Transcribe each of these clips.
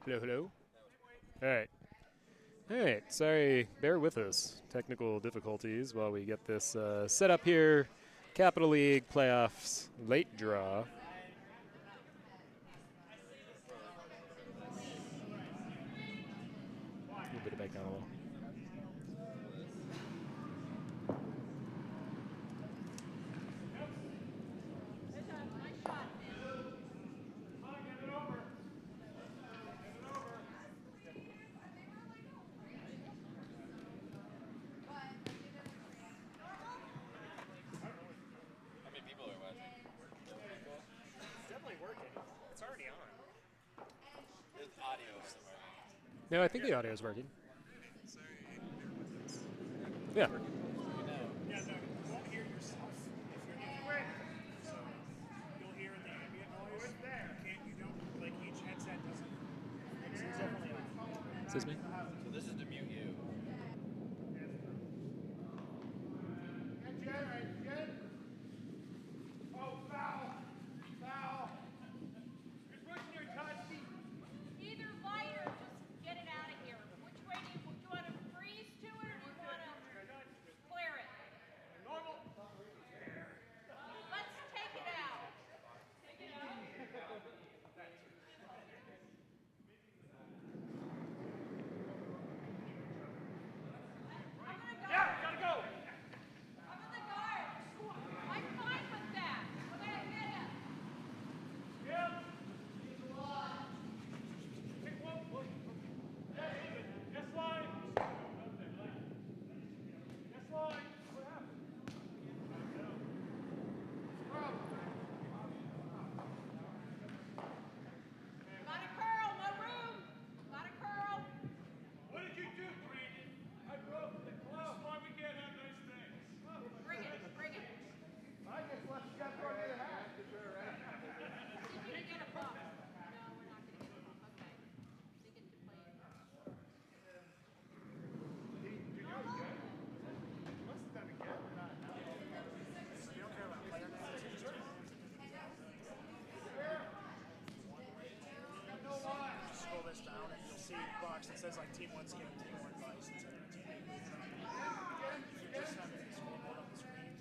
Hello, hello. All right. All right. Sorry, bear with us. Technical difficulties while we get this set up here. Capital League playoffs late draw. A little bit of back down a little. No, I think the audio is working. Yeah. Is this me? Either light or just get it out of here. Which way do you want to freeze to it or do you want to clear it? Normal. Let's take it out. I'm gonna go. Yeah, gotta go. I'm on the guard. I'm fine with that. I'm gonna get him. Yeah. Pick one. Yes, line. Yes, line. What happened? Got a curl, no room. Got a curl. What did you do, Brandon? I broke the club. That's why we can't have nice things. Bring it, bring it. I just left you guys throw me the hat. See if you can get a bump. No, we're not going to get a bump. Okay. They get to play it. Scroll this down and you'll see a box that says like Team 1 skin, Team 1 vice, and Team 2. You just have the scoreboard on the screen.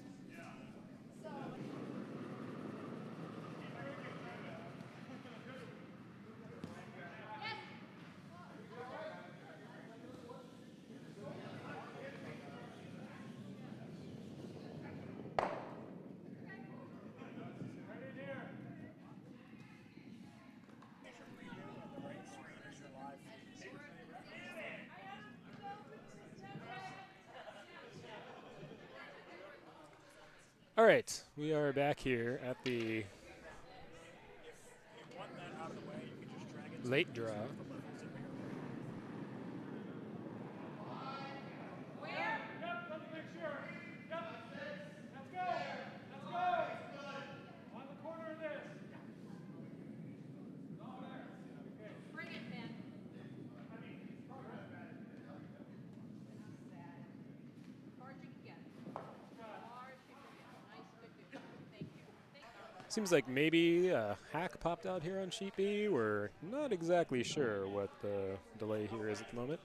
All right. We are back here at the If you want that out of the way, you can just drag it. late draw. Where? Yep, let's make sure. Yep. Let's go. Let's go. On the corner of this. Bring it, Ben. Hard you can get. Hard you can get. Nice, good. Thank you. Thank you. Seems like maybe a hack popped out here on Sheet B. We're not exactly sure what the delay here is at the moment.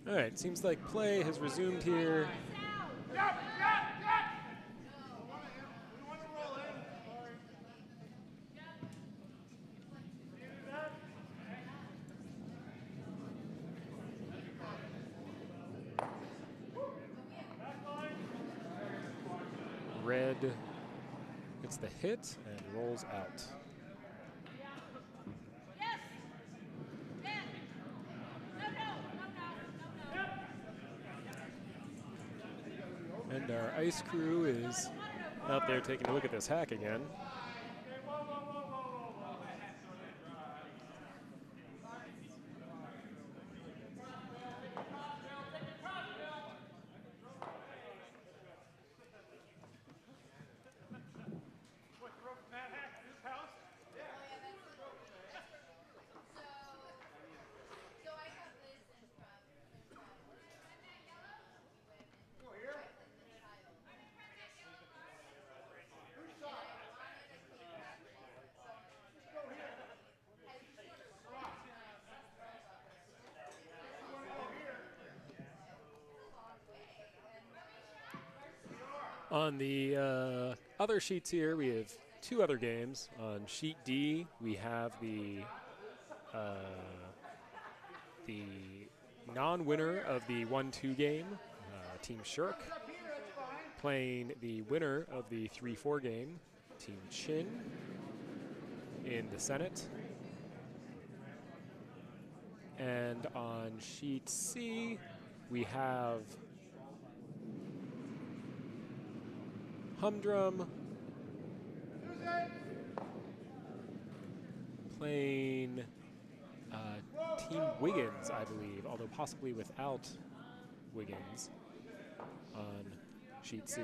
All right, seems like play has resumed here. Red gets the hit and rolls out. Yes. Ben. And our ice crew is out there taking a look at this hack again. On the other sheets here, we have two other games. On sheet D, we have the non-winner of the 1-2 game, Team Shirk, playing the winner of the 3-4 game, Team Chin, in the Senate. And on sheet C, we have Humdrum playing Team Wiggins, I believe, although possibly without Wiggins on sheet C.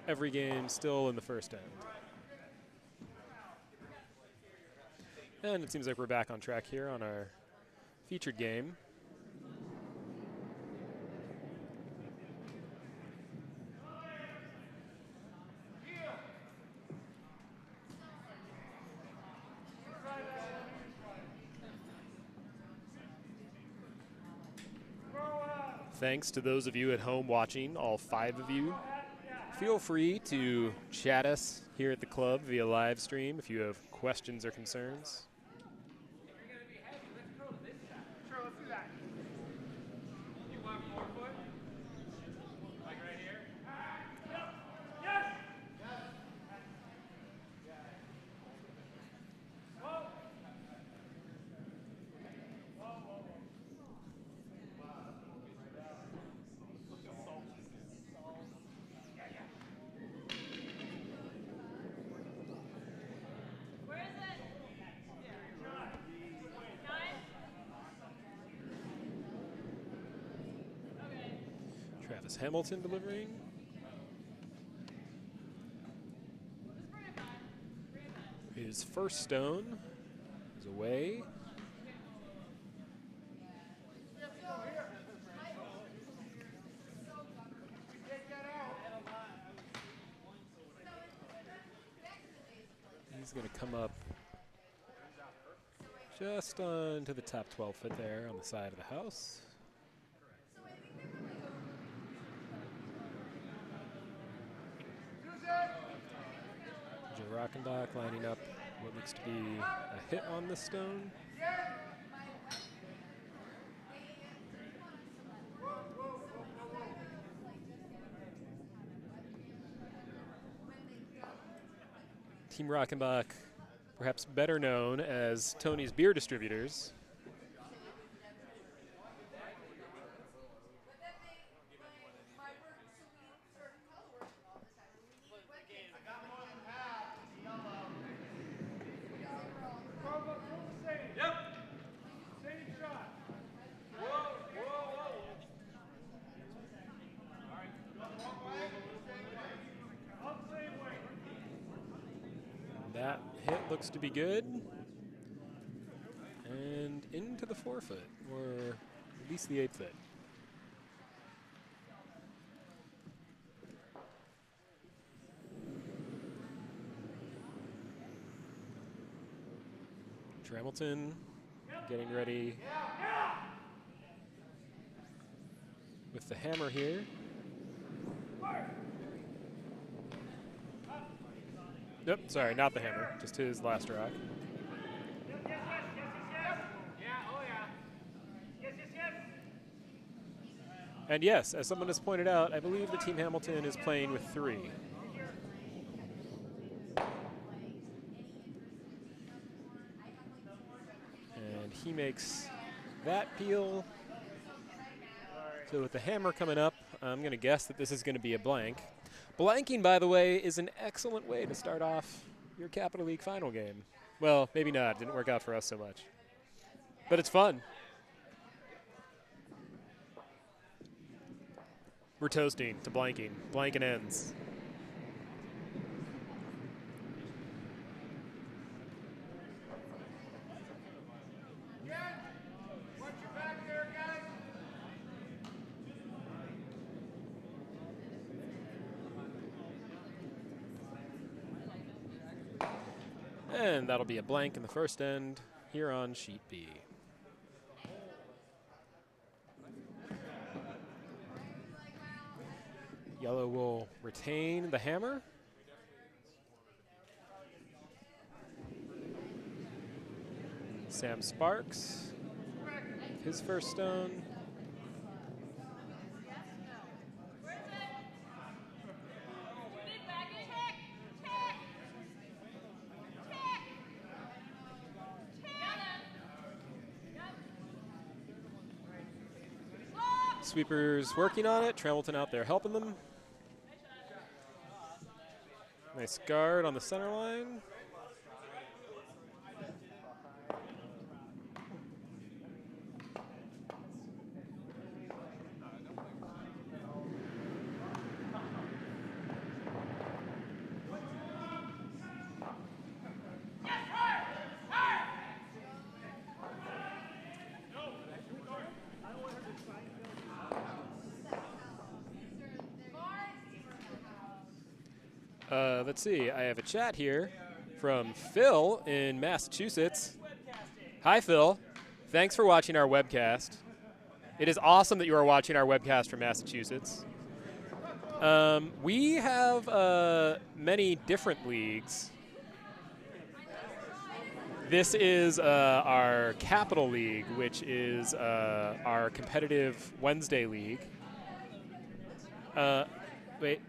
Every game still in the first end. And it seems like we're back on track here on our featured game. Thanks to those of you at home watching, all 5 of you. Feel free to chat us here at the club via live stream if you have questions or concerns. Sure, let's do that. You want 4 foot? Like right here? Yes! Whoa! Where is it? 9? Okay. Travis Hamilton delivering. Just bring it back. Bring it back. His first stone is away. He's going to come up just onto the top 12 foot there on the side of the house. Joe Rockenbach lining up what looks to be a hit on the stone. Team Rockenbach, perhaps better known as Tony's Beer Distributors. Yep. Same shot. Whoa, whoa, whoa. All right. All the same way. That hit looks to be good. And into the 4 foot, or at least the 8 foot. Hamilton getting ready with the hammer here. Nope, sorry, not the hammer, just his last rock. Yeah, oh yeah. Yes. And yes, as someone has pointed out, I believe the Team Hamilton is playing with 3. And he makes that peel. So with the hammer coming up, I'm going to guess that this is going to be a blank. Blanking, by the way, is an excellent way to start off your Capital League final game. Well, maybe not. It didn't work out for us so much. But it's fun. We're toasting to blanking. Blanking ends. Watch your back there, guys. And that'll be a blank in the first end here on sheet B. Yellow will retain the hammer. Sam Sparks, his first stone. Sweepers working on it. Tremelton out there helping them. Nice guard on the center line. Let's see, I have a chat here from Phil in Massachusetts. Hi, Phil. Thanks for watching our webcast. It is awesome that you are watching our webcast from Massachusetts. We have many different leagues. This is our Capital League, which is our competitive Wednesday league. Wait.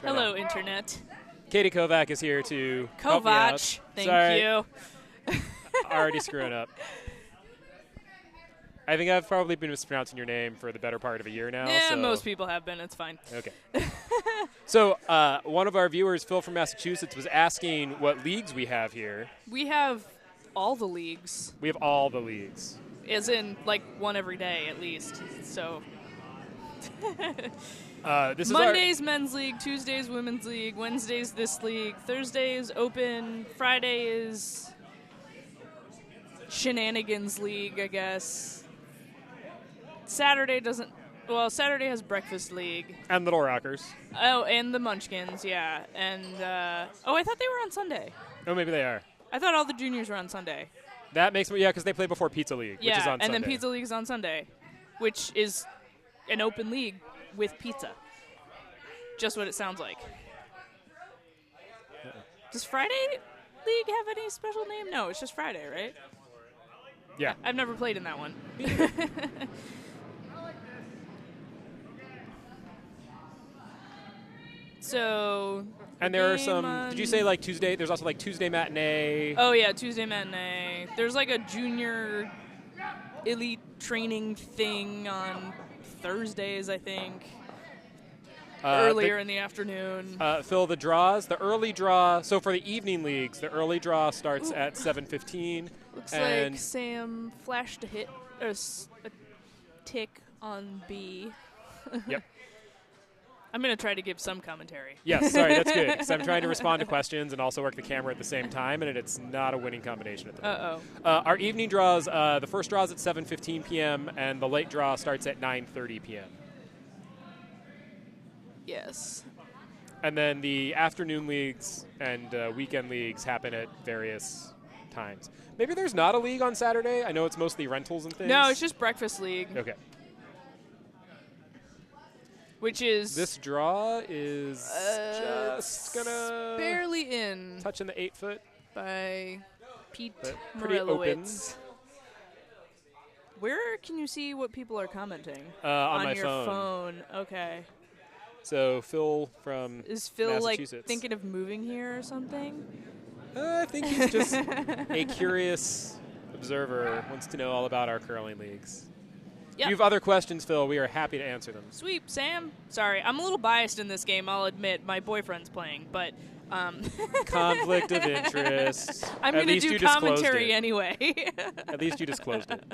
Hello, Internet. Katie Kovac is here to help me out. Kovac, thank Sorry, you. already screwing up. I think I've probably been mispronouncing your name for the better part of a year now. Yeah, so. most people have been. It's fine. Okay. So one of our viewers, Phil from Massachusetts, was asking what leagues we have here. We have all the leagues, We have all the leagues. as in, like, one every day at least. So This is Monday's men's league, Tuesday's women's league, Wednesday's this league, Thursday is open, Friday is shenanigans league, I guess. Saturday doesn't. Well, Saturday has breakfast league. and Little Rockers. Oh, and the Munchkins, yeah. And, oh, I thought they were on Sunday. Oh, maybe they are. I thought all the juniors were on Sunday. That makes me, yeah, because they play before Pizza League, Yeah, which is on and Sunday. then Pizza League's on Sunday, which is an open league with pizza. Just what it sounds like. Does Friday League have any special name? No, it's just Friday, right? Yeah. I've never played in that one. So. And there are game some, on- did you say like Tuesday? There's also like Tuesday matinee. Oh, yeah, Tuesday matinee. There's like a junior elite training thing on Thursdays, I think. Earlier in the afternoon. Phil, the draws, the early draw, so for the evening leagues, the early draw starts at 7:15. Looks and like Sam flashed a hit, or a tick on B. Yep. I'm going to try to give some commentary. Yes, sorry, that's good. Because I'm trying to respond to questions and also work the camera at the same time, and it's not a winning combination at the moment. Uh-oh. Our evening draws, the first draw is at 7:15 p.m., and the late draw starts at 9:30 p.m. Yes. And then the afternoon leagues and weekend leagues happen at various times. Maybe there's not a league on Saturday. I know it's mostly rentals and things. No, it's just breakfast league, Okay. which is This draw is just gonna barely in touching the 8-foot. by Pete But pretty open. Morelowitz. Where can you see what people are commenting? On my your phone. Okay. So Phil from Is Phil like Massachusetts. thinking of moving here or something? I think he's just a curious observer, wants to know all about our curling leagues. If you have other questions, Phil, we are happy to answer them. Sweep, Sam. Sorry, I'm a little biased in this game, I'll admit. My boyfriend's playing, but... Conflict of interest. I'm At going to least do you disclosed commentary it. anyway. At least you disclosed it.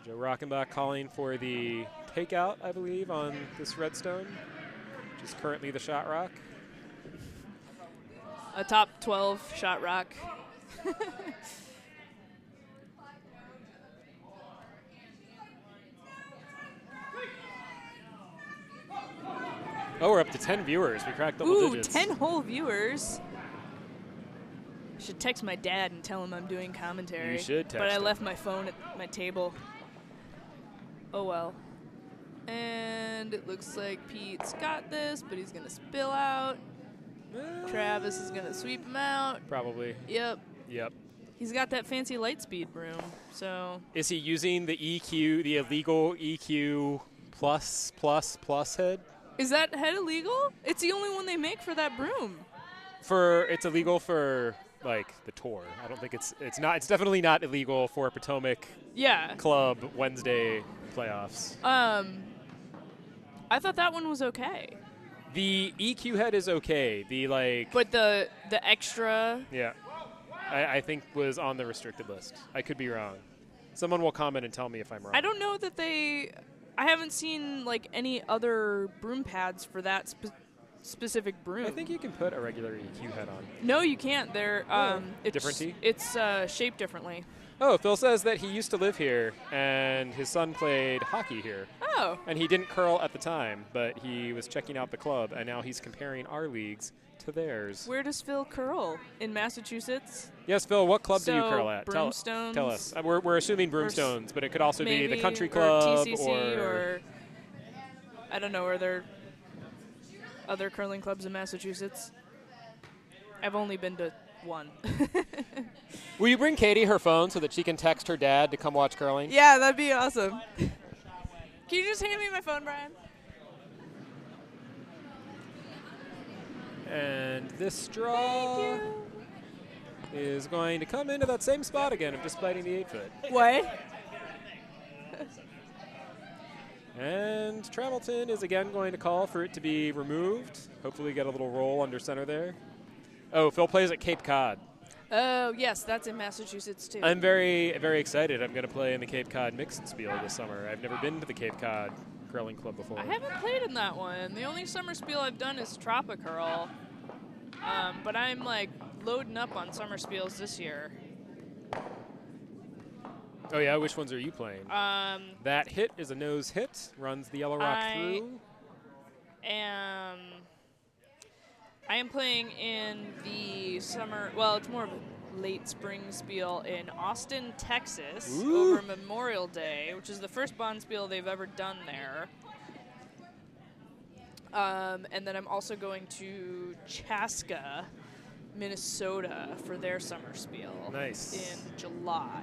Joe Rockenbach calling for the takeout, I believe, on this Redstone, which is currently the Shot Rock. A top 12 shot rock. Oh, we're up to 10 viewers. We cracked double Ooh, digits. 10 whole viewers. I should text my dad and tell him I'm doing commentary. You should But text I him. left my phone at my table. Oh well. And it looks like Pete's got this, but he's going to spill out. Travis is going to sweep him out. Probably. Yep. Yep. He's got that fancy Lightspeed broom, so... Is he using the EQ, the illegal EQ plus head? Is that head illegal? It's the only one they make for that broom. It's illegal for like the tour. I don't think it's definitely not illegal for Potomac Yeah. Club Wednesday playoffs. I thought that one was okay. The EQ head is okay. But the extra... Yeah. I think was on the restricted list. I could be wrong. Someone will comment and tell me if I'm wrong. I don't know that they... I haven't seen like any other broom pads for that specific broom. I think you can put a regular EQ head on. No, you can't. They're Different tee? It's shaped differently. Oh, Phil says that he used to live here and his son played hockey here. Oh. And he didn't curl at the time, but he was checking out the club, and now he's comparing our leagues to theirs. Where does Phil curl? In Massachusetts? Yes, Phil, what club do you So, curl at? Broomstones? Tell us. We're assuming Broomstones, but it could also be Maybe, the country or club TCC or I don't know, are there other curling clubs in Massachusetts? I've only been to one. Will you bring Katie her phone so that she can text her dad to come watch curling? Yeah, that'd be awesome. Can you just hand me my phone, Brian? And this straw is going to come into that same spot again of just biting the 8-foot. What? And Tramelton is again going to call for it to be removed. Hopefully get a little roll under center there. Oh, Phil plays at Cape Cod. Oh, yes, that's in Massachusetts, too. I'm very, very excited. I'm going to play in the Cape Cod Mixed Spiel this summer. I've never been to the Cape Cod Curling Club before. I haven't played in that one. The only summer spiel I've done is Tropicurl. But I'm, like, loading up on summer spiels this year. Oh, yeah? Which ones are you playing? That hit is a nose hit. Runs the yellow rock through. I am playing in the summer, well, it's more of a late spring spiel in Austin, Texas, Ooh. over Memorial Day, which is the first bond spiel they've ever done there. And then I'm also going to Chaska, Minnesota, for their summer spiel. Nice. In July.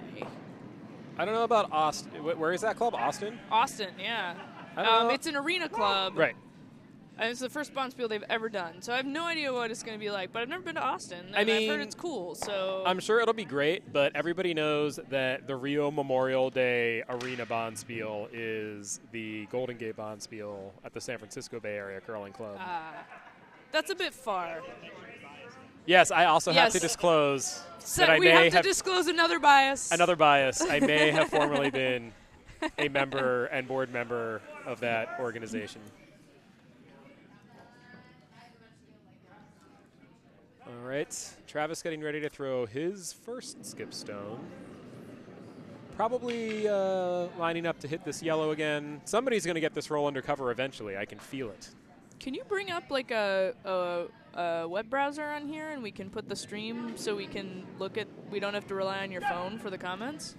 I don't know about Austin. Where is that club? Austin? Austin, yeah. I don't know. It's an arena club. Right. And it's the first bond spiel they've ever done. So I have no idea what it's going to be like, but I've never been to Austin. And I've heard it's cool, so... I'm sure it'll be great, but everybody knows that the Rio Memorial Day Arena Bonspiel is the Golden Gate Bonspiel at the San Francisco Bay Area Curling Club. That's a bit far. Yes, I also have Yes. to disclose So that I we may have to disclose another bias. another bias. I may have formerly been a member and board member of that organization. All right, Travis getting ready to throw his first skip stone. Probably lining up to hit this yellow again. Somebody's going to get this roll under cover eventually. I can feel it. Can you bring up like a web browser on here and we can put the stream so we can look at, we don't have to rely on your phone for the comments?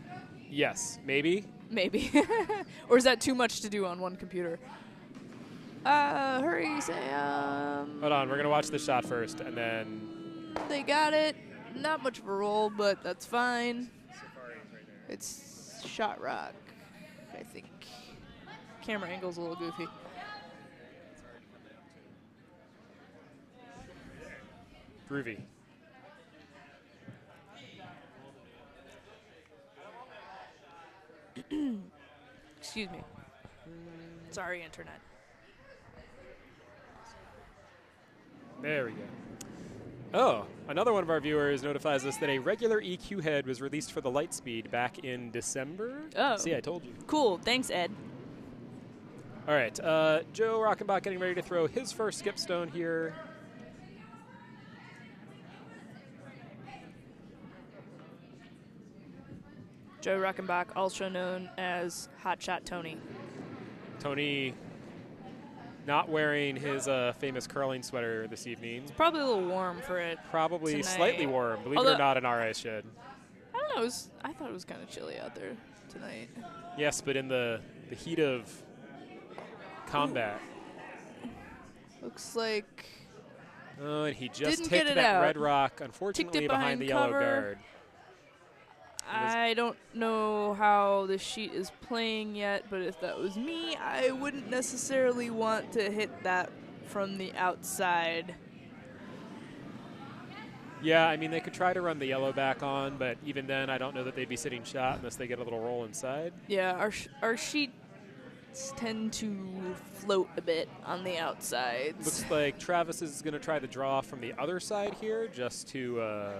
Yes, maybe. Maybe. Or is that too much to do on one computer? Hurry, Sam. Hold on, we're going to watch the shot first, and then... They got it. Not much of a roll, but that's fine. It's Shot Rock, I think. Camera angle's a little goofy. Groovy. Excuse me. Sorry, internet. There we go. Oh, another one of our viewers notifies us that a regular EQ head was released for the Lightspeed back in December. Oh. See, I told you. Cool. Thanks, Ed. All right, Joe Rockenbach getting ready to throw his first skip stone here. Joe Rockenbach, also known as Hotshot Tony. Tony not wearing his famous curling sweater this evening. Probably a little warm for it. Probably tonight. slightly warm, believe it Although- or not, in our ice shed. I don't know. I thought it was kind of chilly out there tonight. Yes, but in the heat of combat. Looks like Oh, and he just Didn't ticked get it that out. red rock, unfortunately, it behind behind the yellow cover. guard. I don't know how the sheet is playing yet, but if that was me, I wouldn't necessarily want to hit that from the outside. Yeah, I mean, they could try to run the yellow back on, but even then, I don't know that they'd be sitting shot unless they get a little roll inside. Yeah, our sheets tend to float a bit on the outsides. Looks like Travis is going to try the draw from the other side here just to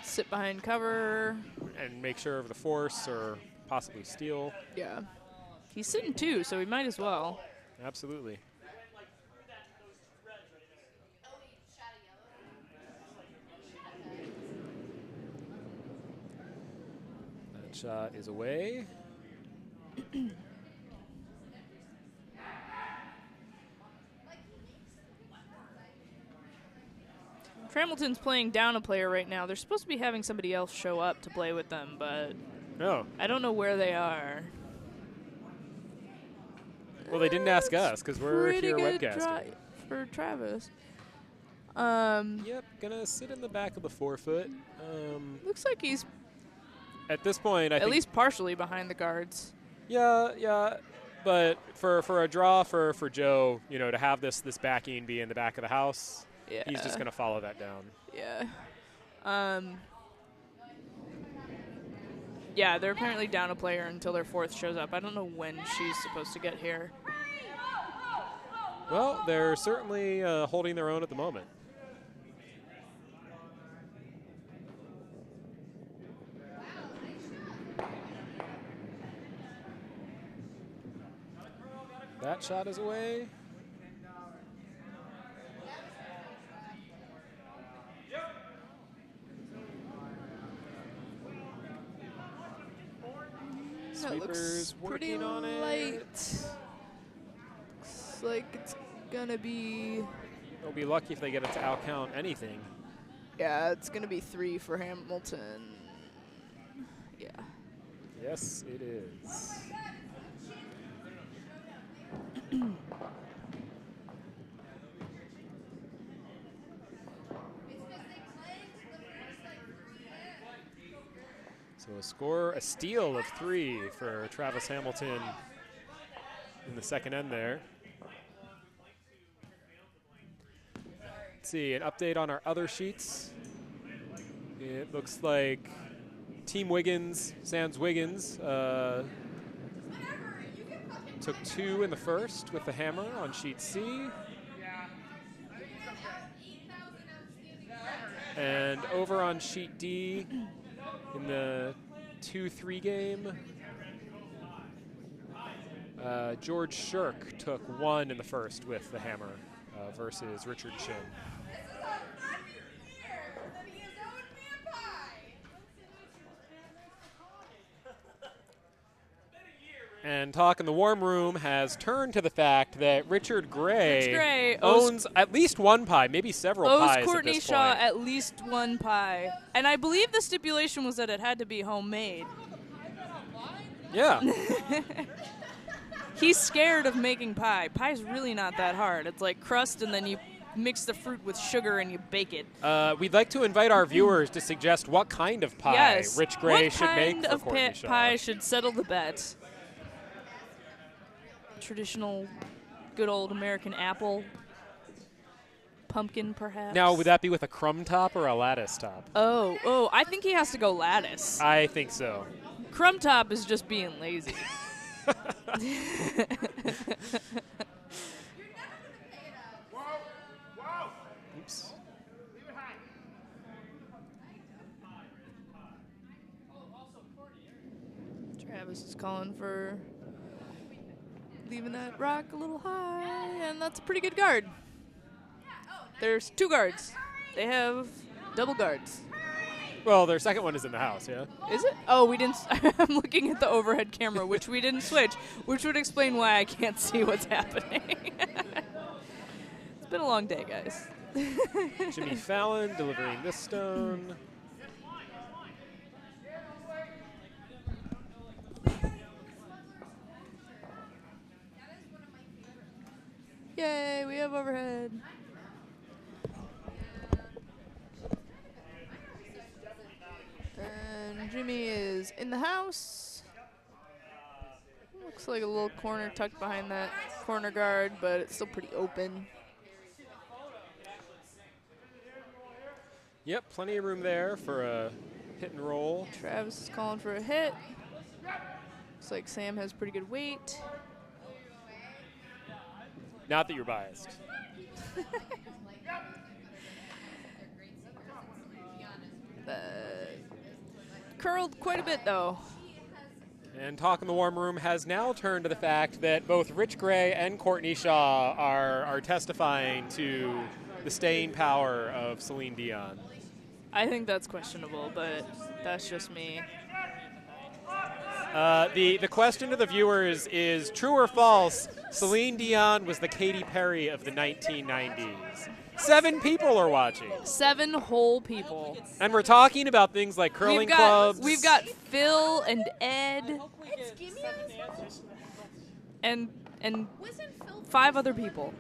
Sit behind cover. and make sure of the force or possibly steal. Yeah. He's sitting too, so we might as well. Absolutely. That shot is away. Hamilton's playing down a player right now. They're supposed to be having somebody else show up to play with them, but Oh, I don't know where they are. well, they didn't ask us because we're Pretty here good webcasting. try for Travis. Yep, gonna sit in the back of the 4-foot. Looks like he's At this point, I at think. least partially behind the guards. Yeah. But for a draw for Joe, you know, to have this backing be in the back of the house, Yeah. he's just gonna follow that down. Yeah. Yeah, they're apparently down a player until their fourth shows up. I don't know when she's supposed to get here. Well, they're certainly holding their own at the moment. That shot is away. That looks Sweepers pretty working on light. it. Looks like it's gonna be. They'll be lucky if they get it to outcount anything. Yeah, it's gonna be 3 for Hamilton. Yeah. Yes, it is. So a steal of 3 for Travis Hamilton in the second end there. Let's see, an update on our other sheets. It looks like Team Wiggins, Sans Wiggins, took 2 in the first with the hammer on sheet C. And over on sheet D, in the 2-3 game, George Shirk took 1 in the first with the hammer versus Richard Shin. And talk in the warm room has turned to the fact that Richard Gray owns at least one pie, maybe several pies Owes Courtney at this Shaw point. at least 1 pie. And I believe the stipulation was that it had to be homemade. Yeah. He's scared of making pie. Pie's really not that hard. It's like crust and then you mix the fruit with sugar and you bake it. We'd like to invite our viewers to suggest what kind of pie Yes. Rich Gray what should make kind for of Courtney Shaw. pie should settle the bet? Traditional, good old American apple, pumpkin, perhaps. Now, would that be with a crumb top or a lattice top? Oh, I think he has to go lattice. I think so. Crumb Top is just being lazy. Oops. Travis is calling for leaving that rock a little high, and that's a pretty good guard. There's 2 guards. They have double guards. Well, their second one is in the house, yeah? Is it? Oh, we didn't. I'm looking at the overhead camera, which we didn't switch, which would explain why I can't see what's happening. It's been a long day, guys. Jimmy Fallon delivering this stone. Yay, we have overhead. And Jimmy is in the house. Looks like a little corner tucked behind that corner guard, but it's still pretty open. Yep, plenty of room there for a hit and roll. Travis is calling for a hit. Looks like Sam has pretty good weight. Not that you're biased. Curled quite a bit, though. And talk in the warm room has now turned to the fact that both Rich Gray and Courtney Shaw are testifying to the staying power of Celine Dion. I think that's questionable, but that's just me. The question to the viewers is true or false? Celine Dion was the Katy Perry of the 1990s. 7 people are watching. 7 whole people. And we're talking about things like curling clubs. We've got Phil and Ed and 5 other people.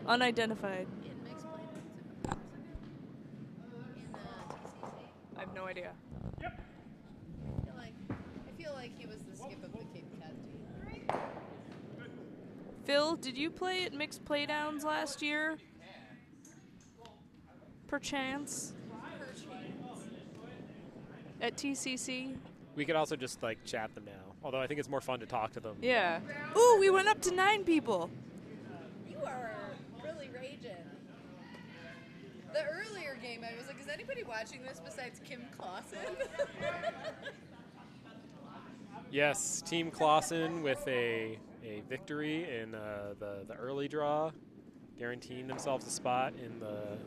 Unidentified. I have no idea. I feel like he was the skip of the Cape Cod team. Phil, did you play at Mixed Playdowns last year? Perchance? At TCC? We could also just like chat them now. Although I think it's more fun to talk to them. Yeah. Ooh, we went up to 9 people. You are really raging. The earlier game, I was like, is anybody watching this besides Kim Clausen? Yes, Team Clausen with a victory in the early draw, guaranteeing themselves a spot in the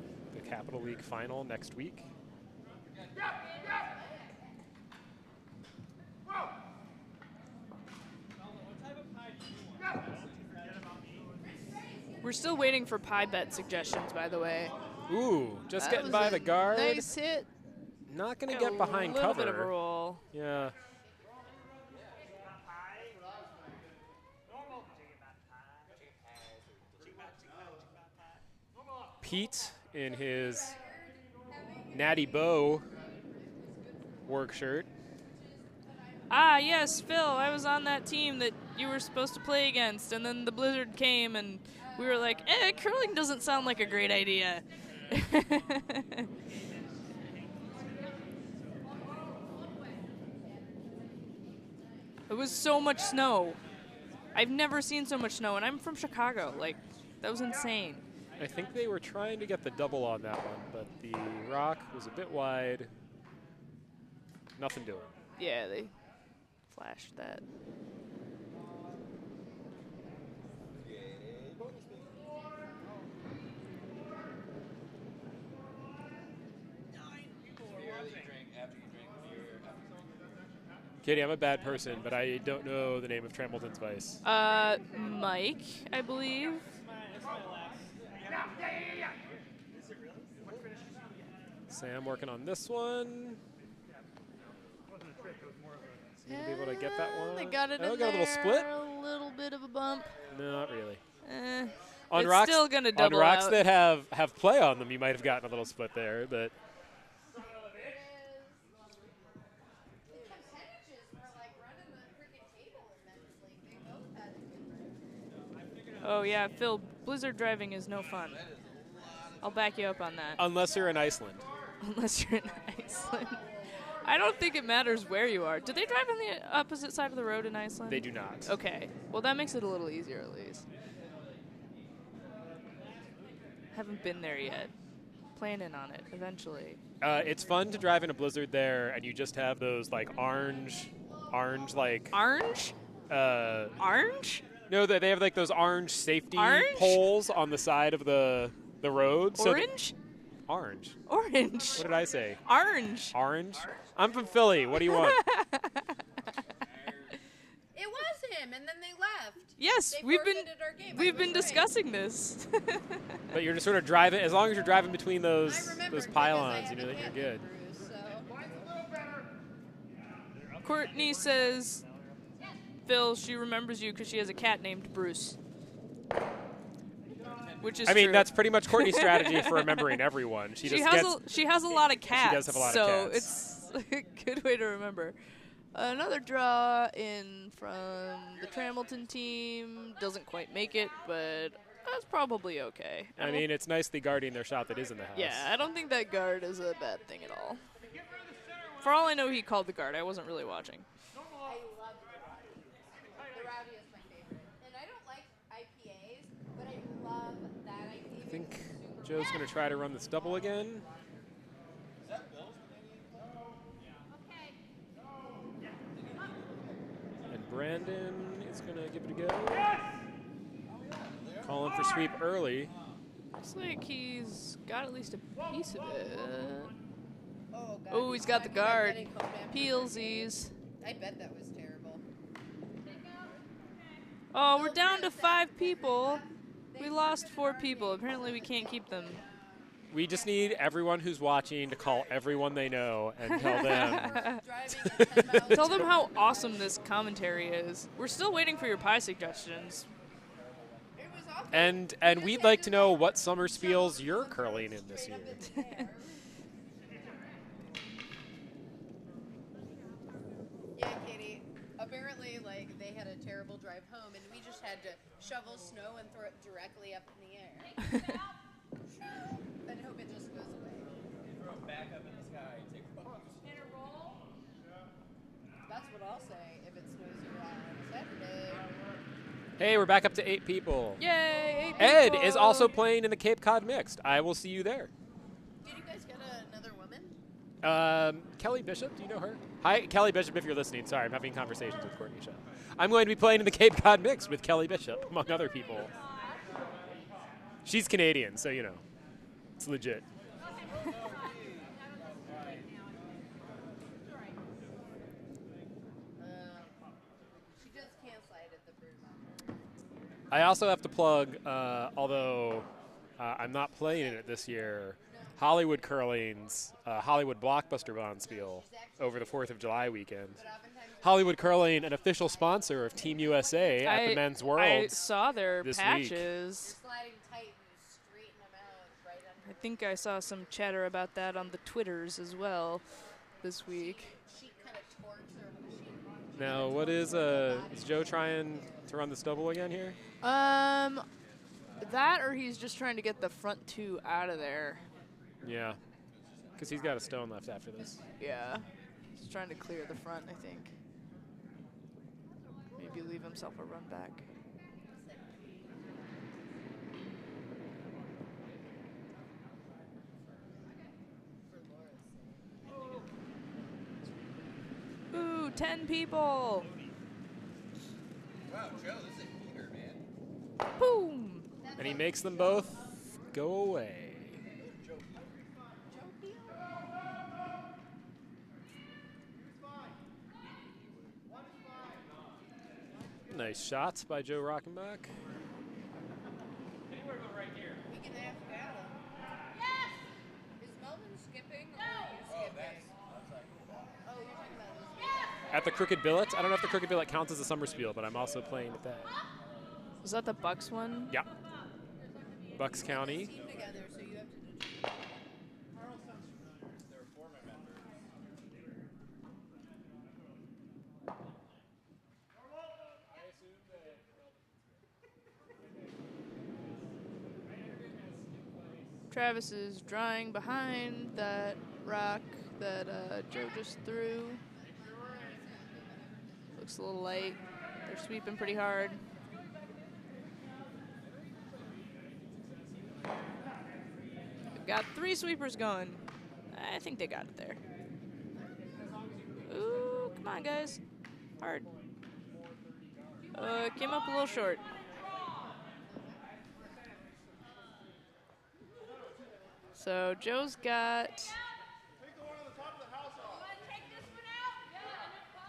Capital League final next week. We're still waiting for pie bet suggestions, by the way. Ooh, just That getting was by a the guard. Nice hit. Not going to get behind A little cover. bit of a roll. Yeah. Pete in his Natty Bow work shirt. Ah, yes, Phil, I was on that team that you were supposed to play against, and then the blizzard came, and we were like, curling doesn't sound like a great idea. It was so much snow. I've never seen so much snow, and I'm from Chicago. Like, that was insane. I think they were trying to get the double on that one, but the rock was a bit wide. Nothing doing. Yeah, they flashed that. Katie, I'm a bad person, but I don't know the name of Trambleton's Vice. Mike, I believe. Sam working on this one. Seem to be able to get that one. They got it Oh, in got a little there, split? a little bit of a bump. No, not really. On it's still going to double on rocks out. that have play on them, you might have gotten a little split there, but Oh, yeah, Phil, blizzard driving is no fun. I'll back you up on that. unless you're in Iceland. Unless you're in Iceland. I don't think it matters where you are. Do they drive on the opposite side of the road in Iceland? They do not. Okay. Well, that makes it a little easier at least. Haven't been there yet. Planning on it eventually. It's fun to drive in a blizzard there, and you just have those like orange like Orange? Orange? no, they have like those orange safety Orange? poles on the side of the road. So Orange? orange. Orange. What did I say? Orange. Orange. I'm from Philly. What do you want? It was him, and then they left. Yes, They we've been forfeited our game. I we've was been right. discussing this. But you're just sort of driving. As long as you're driving between I those remembered those because pylons, I you have know a that you're cat good. named Bruce, so. Courtney says, Phil, she remembers you because she has a cat named Bruce. Which is I mean, true. that's pretty much Courtney's strategy for remembering everyone. She just gets. She has a lot of cats. does have a lot of so cats. it's a good way to remember. Another draw in from the Tramilton team. Doesn't quite make it, but that's probably okay. I mean, it's nicely guarding their shot that is in the house. Yeah, I don't think that guard is a bad thing at all. For all I know, he called the guard. I wasn't really watching. I love the Rowdy. The Rowdy is my favorite. And I don't like IPAs, but I love that IPA. I think Joe's going to try to run this double again. And Brandon is going to give it a go. Calling for sweep early. Looks like he's got at least a piece of it. Oh, God, Oh, he's got the guard. getting combed after Peelsies. I bet that was terrible. Oh, we're down to 5 people. We lost 4 people. Apparently, we can't keep them. We just need everyone who's watching to call everyone they know and tell them. Driving at 10 miles Tell them how awesome this commentary is. We're still waiting for your pie suggestions. It was awful. And we'd like to know what summer spiels you're curling in this year. Yeah, Katie. Apparently, like, they had a terrible drive home, and we just had to shovel snow and throw it directly up in the air. And hope it just goes away. Throw it back up in the sky. Take That's what I'll say if it snows here on Saturday. Hey, we're back up to 8 people. Yay! 8 Ed people. is also playing in the Cape Cod Mixed. I will see you there. Did you guys get another woman? Kelly Bishop, do you know her? Hi, Kelly Bishop, if you're listening. Sorry, I'm having conversations with Courtney Shaw. I'm going to be playing in the Cape Cod Mixed with Kelly Bishop, among other people. She's Canadian, so you know. It's legit. She does campsite at the Brew Mountain. I also have to plug, although I'm not playing in it this year, Hollywood Curling's Hollywood Blockbuster Bonspiel over the 4th of July weekend. Hollywood Curling, an official sponsor of Team USA at the Men's I Worlds. saw their this week. patches. Sliding tight and straighten them out right under. I think I saw some chatter about that on the Twitters as well this week. She kind of torques her machine. Now, what is Joe trying to run this double again here? That or he's just trying to get the front 2 out of there. Yeah, because he's got a stone left after this. Yeah. He's trying to clear the front, I think. Maybe leave himself a run back. Ooh, 10 people. Wow, Joe, this is a heater, man. Boom. And he makes them both go away. Nice shots by Joe Rockenbach. We can ask Adam. Yes! Is Melvin skipping or are you skipping? Oh, you're talking about this. At the Crooked Billet. I don't know if the Crooked Billet counts as a summer spiel, but I'm also playing at that. Was that the Bucks one? Yeah. Bucks County. Team together, so you have to do. They're former members. Travis is drawing behind that rock that Joe just threw. Looks a little light. They're sweeping pretty hard. They've got 3 sweepers going. I think they got it there. Ooh, come on, guys. Hard. Came up a little short. So Joe's got.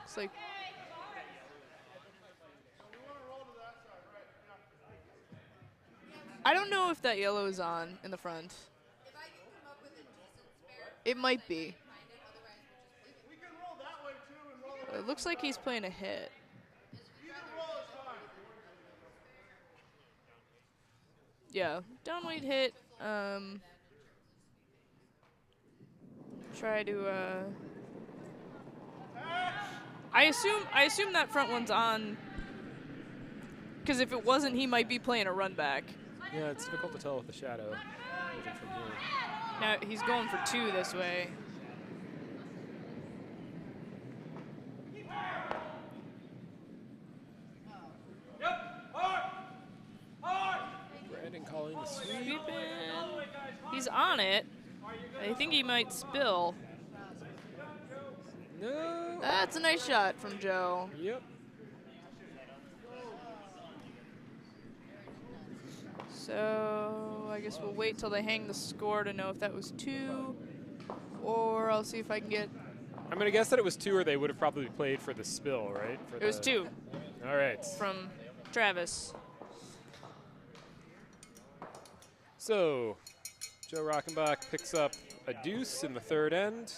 It's like. I don't know if that yellow is on in the front. If I can come up with a decent spare, It might be. find it. Otherwise, we'll just leave it. We can roll that way too and roll It looks like he's playing a hit. either roll is fine. Yeah, downweight hit. Try to. I assume that front one's on. Because if it wasn't, he might be playing a run back. Yeah, it's difficult to tell with the shadow. Moving from here. Now he's going for 2 this way. Brandon calling the sweep. Sweeping. He's on it. I think he might spill. No. That's a nice shot from Joe. Yep. So I guess we'll wait till they hang the score to know if that was 2, or I'll see if I can get. I'm gonna guess that it was 2, or they would have probably played for the spill, right? For It was 2 All right. from Travis. So, Joe Rockenbach picks up a deuce in the 3rd end.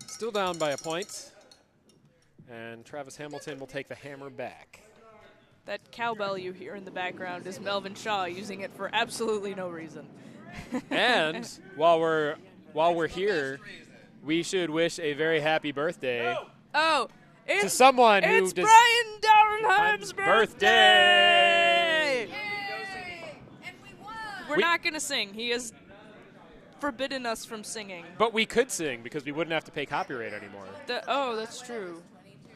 Still down by a point. And Travis Hamilton will take the hammer back. That cowbell you hear in the background is Melvin Shaw using it for absolutely no reason. And while we're here, we should wish a very happy birthday Oh, to it's someone who it's does Brian Dauernheim's birthday. Yay! And we won. We're not gonna sing. He has forbidden us from singing. But we could sing because we wouldn't have to pay copyright anymore. Oh, that's true. 22 years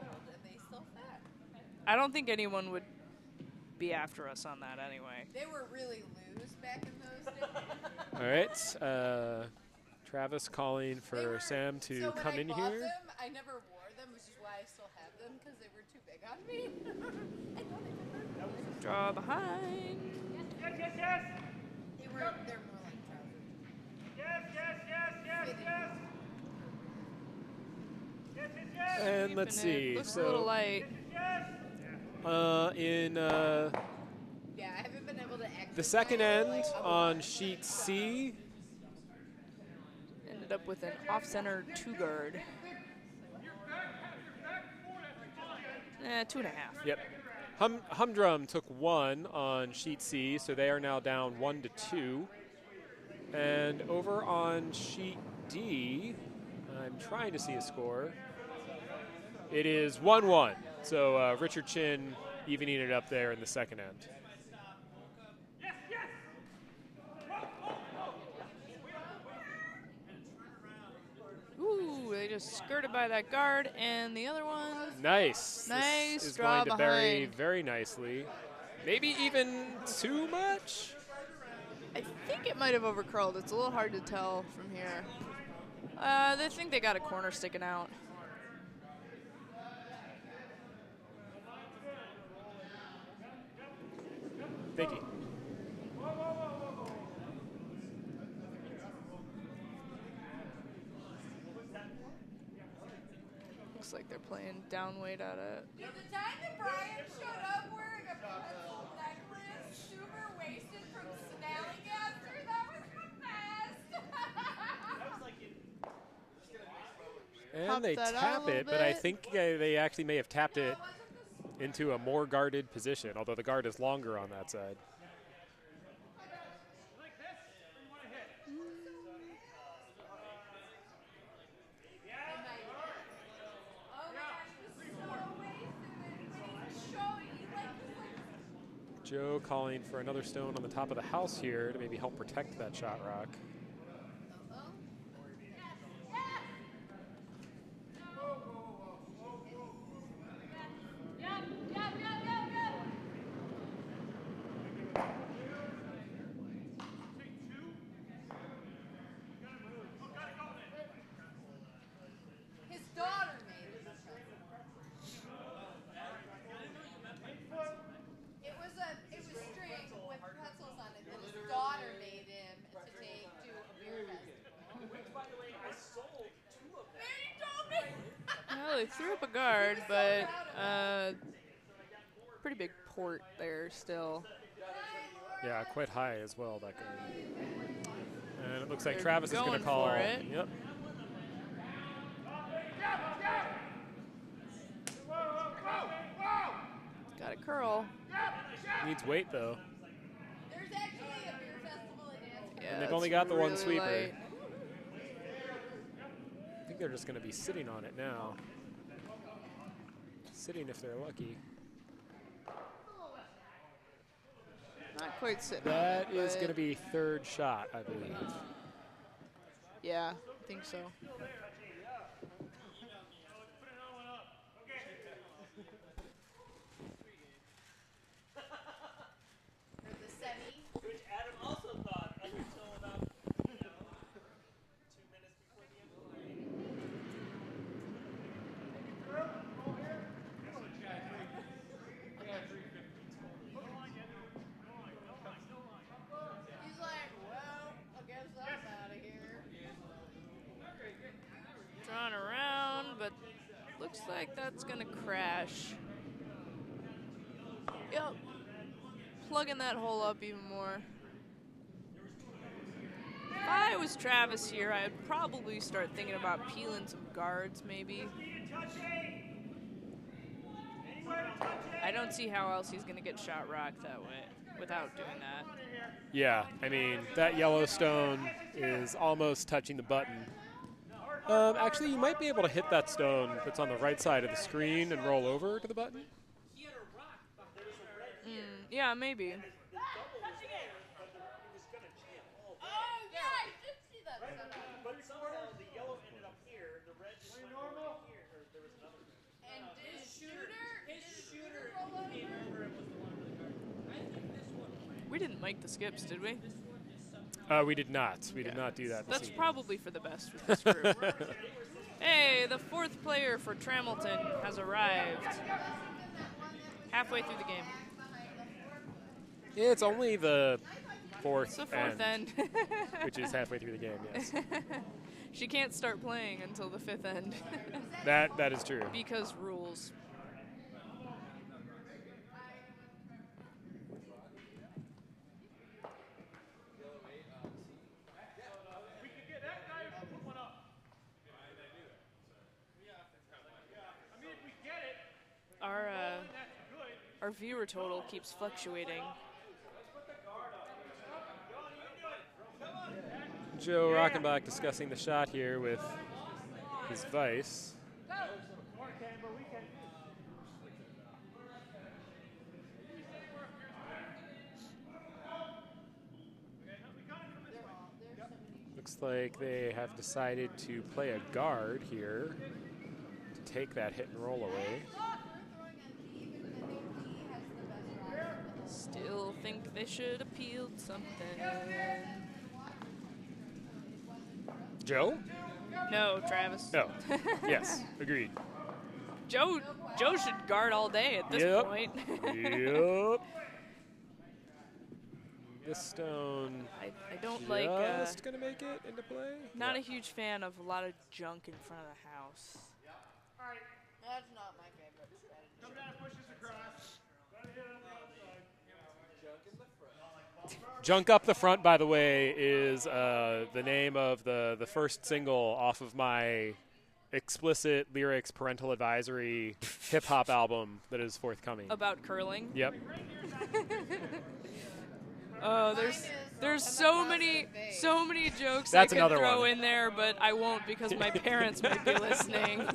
old and they still fat. I don't think anyone would be after us on that anyway. They were really loose back in those days. All right. Travis calling They for were- Sam to so when come I in bought here. Them, I never wore them, which is why I still have them because they were too big on me. I know they were. Draw behind. Yes, yes, yes. They're more like trousers. Yes, yes, yes, yes, Fitting. yes. Yes, yes, yes. And let's Sweeping it. see. Looks a little So light. Yes. in Yeah, I haven't been able to exercise. the second end like, on sheet C, Ended up with an off-center 2-guard. 2.5. yep. Humdrum took 1 on sheet C, so they are now down 1-2. And over on sheet D, I'm trying to see a score. It is 1-1. So Richard Chin evening it up there in the second end. Ooh, they just skirted by that guard, and the other one. Nice. Nice This is draw going to bury behind. very nicely. Maybe even too much. I think it might have overcurled. It's a little hard to tell from here. They think they got a corner sticking out. Thank you. Looks like they're playing downweight out of. The time that Brian showed up wearing a pretzel necklace, super wasted from Snallygaster, that was the best. And they that out a tap little it, but I bit. think they actually may have tapped it into a more guarded position, although the guard is longer on that side. Joe calling for another stone on the top of the house here to maybe help protect that shot rock. They threw up a guard, but pretty big port there still. Yeah, quite high as well, that guard. And it looks like They're Travis is going to going call. for it. Yep. Got a curl. Needs weight, though. There's actually a beer festival in Ann. Yeah, And they've it's only got the one really sweeper. light. I think they're just going to be sitting on it now. Sitting if they're lucky. Not quite sitting. That is but going to be third shot, I believe. Yeah, I think so. For the semi. Which Adam also thought up until about, 2 minutes before the end of the game. He's like, well, I guess I'm out of here. Drawn around, but looks like that's gonna crash. Yep. Plugging that hole up even more. If I was Travis here, I'd probably start thinking about peeling some guards, maybe. I don't see how else he's gonna get shot rocked that way without doing that. Yeah, I mean, that Yellowstone is almost touching the button. Actually, you might be able to hit that stone that's on the right side of the screen and roll over to the button. Yeah, maybe. Oh, yeah, I did see that setup. But somehow the yellow ended up here, the red just went over here, or there was another. And did shooter roll over? Came over and was the one with the guard. I think this one went. We didn't make the skips, did we? We did not. We did not do that this That's evening. probably for the best with this group. Hey, the fourth player for Tramilton has arrived. Halfway through the game. It's only the fourth, It's the fourth end. which is halfway through the game, yes. She can't start playing until the fifth end. That is true. Because rules. We could get that guy to put one up. I mean, if we get it, Our viewer total keeps fluctuating. Joe Rockenbach discussing the shot here with his vice. Looks like they have decided to play a guard here to take that hit and roll away. Still think they should have peeled something. Joe? No, Travis. No. Yes, agreed. Joe should guard all day at this Yep. point. Yep. This stone I don't like. just gonna make it into play. Not Yeah. a huge fan of a lot of junk in front of the house. That's not my favorite strategy. come down and push us across. Gotta hit it on the outside. Junk Up the Front, by the way, is the name of the first single off of my explicit lyrics parental advisory hip hop album that is forthcoming. About curling. Yep. Oh, there's so many jokes That's I could another throw one. in there, but I won't because my parents might be listening.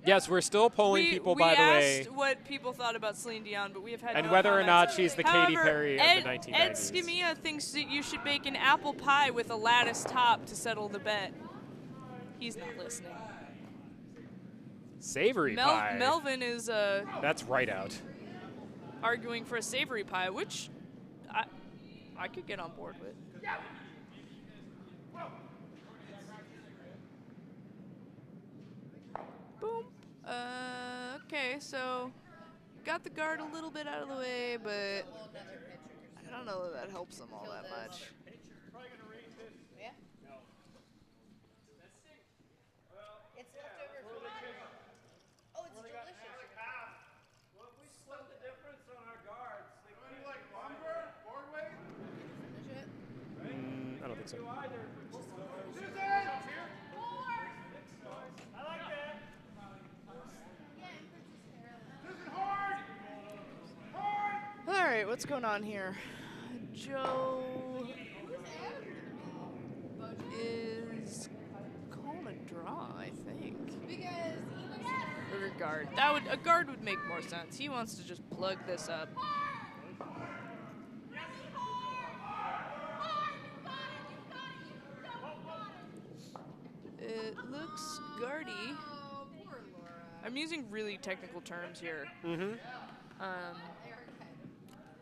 Yes, we're still polling people, by the way, asked what people thought about Celine Dion, but we have had and no whether or not comments. she's the However, Katy Perry Ed, of the 1990s. Ed Scamilla thinks that you should bake an apple pie with a lattice top to settle the bet. He's not listening. Savory pie. Melvin is That's right out. arguing for a savory pie, which I could get on board with. Boom. Okay, so got the guard a little bit out of the way, but I don't know that helps them all that much. Yeah? So All right, what's going on here? Joe is calling a draw, I think. Or a guard. A guard would make more sense. He wants to just plug this up. It looks guardy. Oh, poor Laura. I'm using really technical terms here. mm-hmm.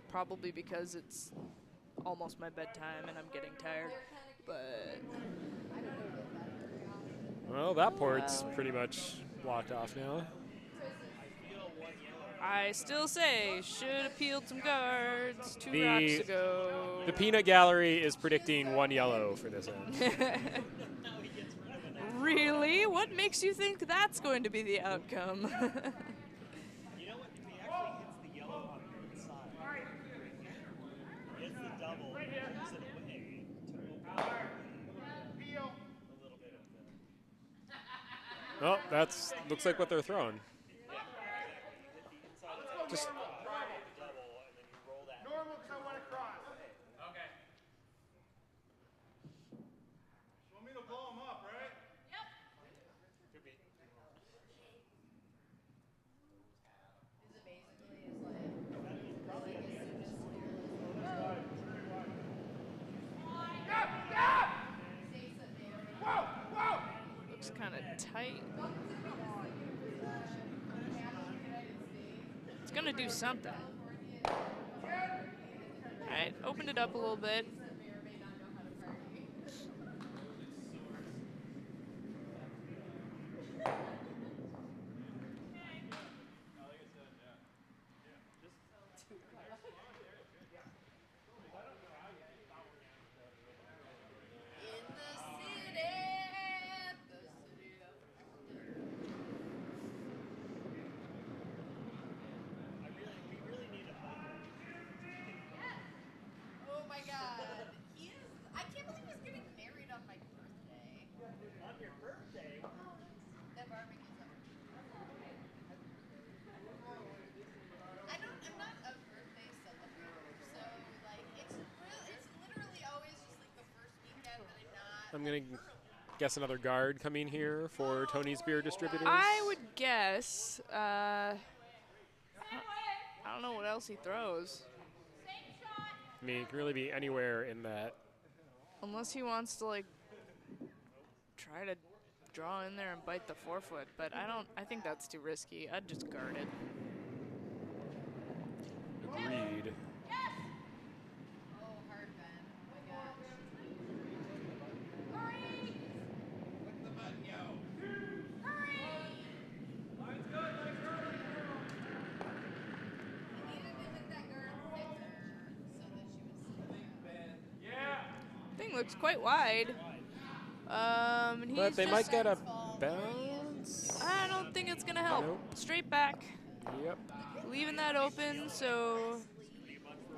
Probably because it's almost my bedtime and I'm getting tired. But Well, that port's pretty much blocked off now. I still say should have peeled some guards 2 rocks ago. The peanut gallery is predicting 1 yellow for this end. Really? What makes you think that's going to be the outcome? You know what? If he actually hits the yellow on the inside, hits the double, and moves it away to open up a little bit of the. Oh, that's looks like what they're throwing. Just Normal, because I want to cross. Okay. Want me to blow him up, right? Looks kind of tight. It's gonna do something. Alright, opened it up a little bit. Oh my god. I can't believe he's getting married on my birthday. On your birthday? That barbecue's up. I'm not a birthday celebrator, so like it's literally always just like the first weekend that I'm not. I'm gonna guess another guard coming here for Tony's Beer Distributors. I would guess, I don't know what else he throws. I mean, it can really be anywhere in that. Unless he wants to like try to draw in there and bite the forefoot, but I think that's too risky. I'd just guard it. Agreed. Oh, hard Ben. Oh my gosh. Click the button, yo. He needed to hit that guard thicker so that she was. Thing looks quite wide. And But he's they just, might get a bounce. I don't think it's gonna help. Nope. Straight back, Yep. leaving that open, so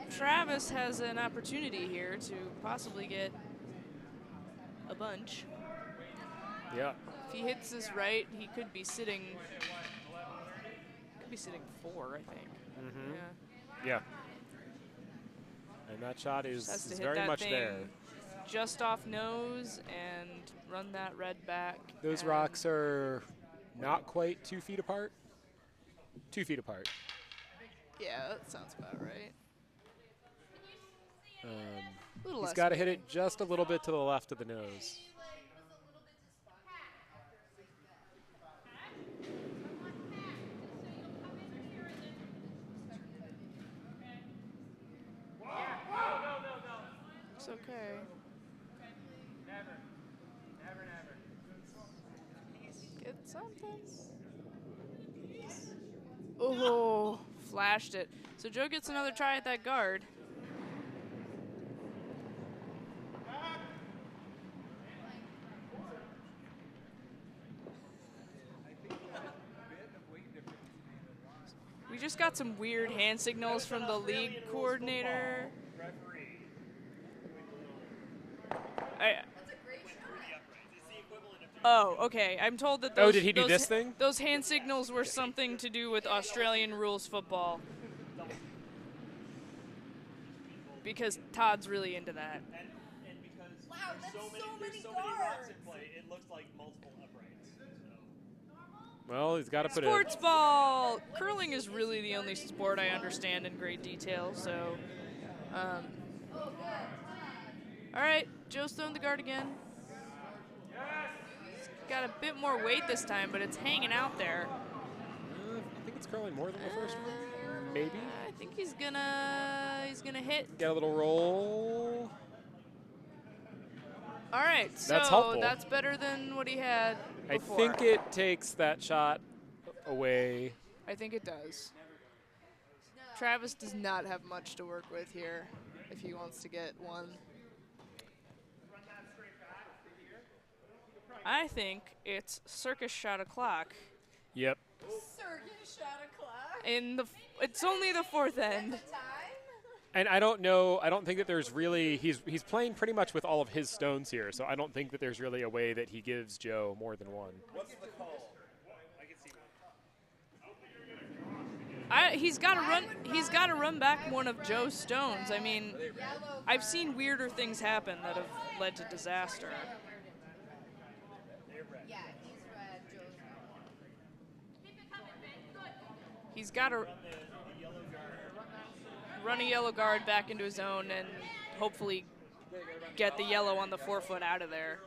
Travis has an opportunity here to possibly get a bunch. Yeah. If he hits this right, he could be sitting 4, I think. Mm-hmm. Yeah. Yeah. And that shot is, Has to is hit very that much thing there. just off nose and run that red back. Those and rocks are not quite 2 feet apart. 2 feet apart. Yeah, that sounds about right. A little He's less got to hit maybe. it just a little bit to the left of the nose. It's okay. Get something. Oh, flashed it. So Joe gets another try at that guard. We just got some weird hand signals from the league coordinator. Oh, okay. I'm told that those, Oh, did he do those this thing? Those hand signals were something to do with Australian rules football. Because Todd's really into that. And because Wow, there's that's so many so many rocks in guards. play, it looks like multiple uprights. So. Well, he's got to put Sports ball! Curling is really the only sport I understand in great detail, so... Alright, Joe's throwing the guard again. He's got a bit more weight this time, but it's hanging out there. I think it's curling more than the first one. Maybe. I think he's gonna hit. Get a little roll. Alright, so That's helpful. that's better than what he had before. I think it takes that shot away. I think it does. Travis does not have much to work with here if he wants to get one. I think it's circus shot o'clock. Yep. Circus shot o'clock. It's only the fourth end. Time? And I don't know. I don't think that there's really. He's playing pretty much with all of his stones here, so I don't think that there's really a way that he gives Joe more than one. What's the call? I can see He's got to run back one of Joe's stones. I mean, I've seen weirder things happen that have led to disaster. Yeah, he's red. Joe's red. He's got to run a yellow guard back into his zone and hopefully get the yellow on the 4-foot out of there.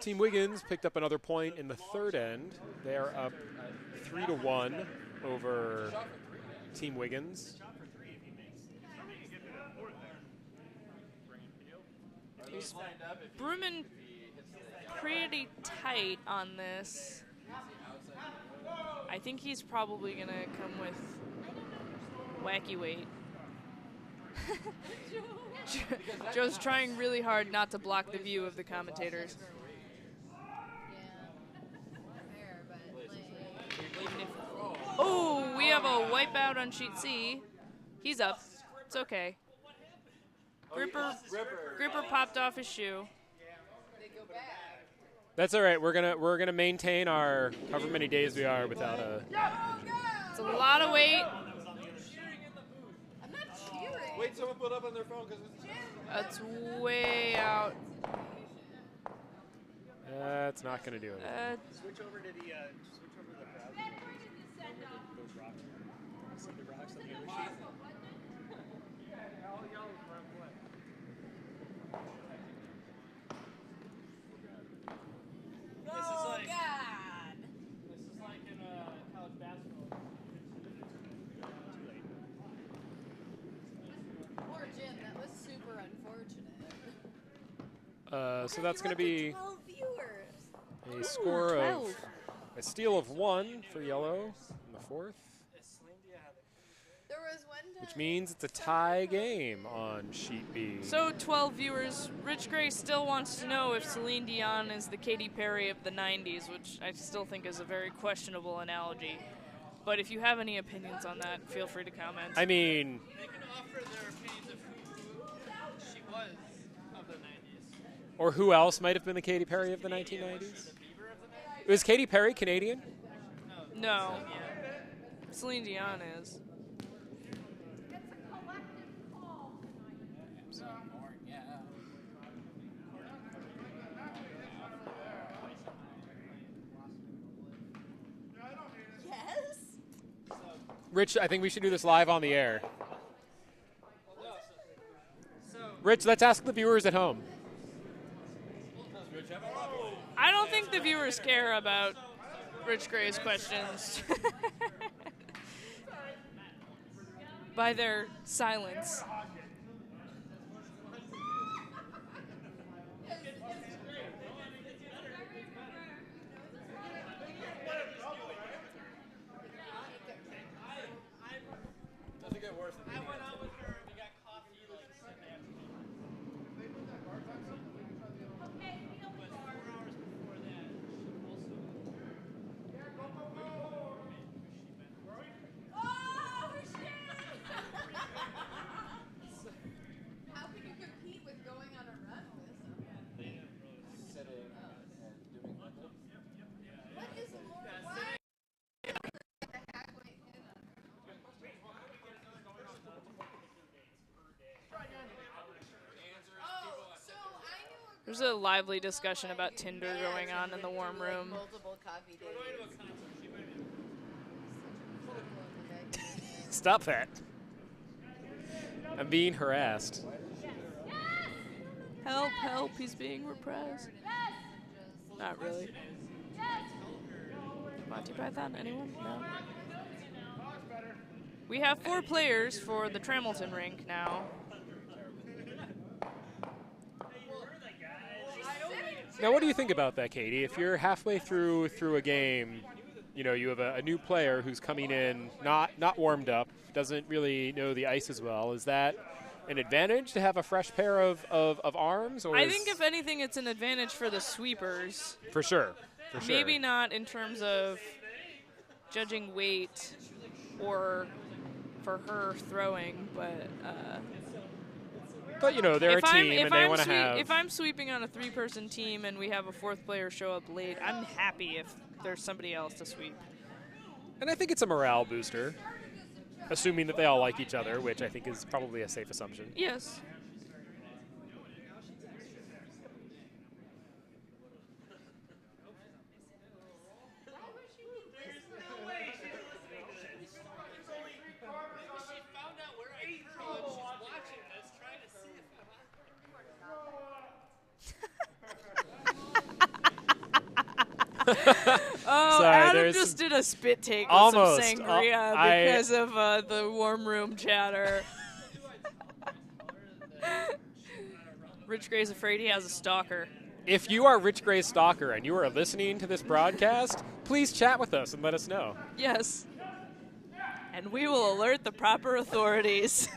Team Wiggins picked up another point in the third end. They are up 3-1 over Team Wiggins. He's Bruman pretty tight on this. I think he's probably going to come with wacky weight. Joe's trying really hard not to block the view of the commentators. Fair, but Oh, we have a wipeout on sheet C. He's up. It's okay. Gripper popped off his shoe. they go back. That's all right. We're gonna maintain our however many days we are without a. It's a lot of weight. I'm not cheering. Wait, someone put up on their phone because it's. That's way out. That's not gonna do it. Switch over to the crowd. Those rocks. See the rocks on the other sheet. This is like God. in college basketball. Poor Jim, that was super unfortunate. So that's gonna be 12 viewers. a score of 12. a steal of 1 for yellow in the fourth, There was one time. which means it's a tie game on sheet B. So 12 viewers. Rich Gray still wants to know if Celine Dion is the Katy Perry of the 90s, which I still think is a very questionable analogy. But if you have any opinions on that, feel free to comment. I mean, They can offer their opinions of who she was of the 90s. or who else might have been the Katy Perry of the 1990s? Was Katy Perry Canadian? No. Celine Dion is. Yes? Rich, I think we should do this live on the air. Rich, let's ask the viewers at home. I don't think the viewers care about Rich Gray's questions. By their silence. Doesn't get worse than I went out with her and we got coffee like Sunday afternoon. But 4 hours before that, she also. Oh, shit! There's a lively discussion about Tinder going on in the warm Like room. multiple coffee dates. Stop that. I'm being harassed. Help, help, he's being repressed. Not really. Monty Python, anyone? No. We have 4 players for the Tramilton rink now. Now, what do you think about that, Katie? If you're halfway through a game, you know, you have a new player who's coming in not warmed up, doesn't really know the ice as well. Is that an advantage to have a fresh pair of arms? Or I think if anything, it's an advantage for the sweepers. For sure. For sure. Maybe not in terms of judging weight or for her throwing, but you know, they're a team and they want to have. If I'm sweeping on a 3-person team and we have a 4th player show up late, I'm happy if there's somebody else to sweep. And I think it's a morale booster, assuming that they all like each other, which I think is probably a safe assumption. Yes. Oh, Sorry, Adam just did a spit take with almost. some sangria because of the warm room chatter. Rich Gray's afraid he has a stalker. If you are Rich Gray's stalker and you are listening to this broadcast, please chat with us and let us know. Yes. And we will alert the proper authorities.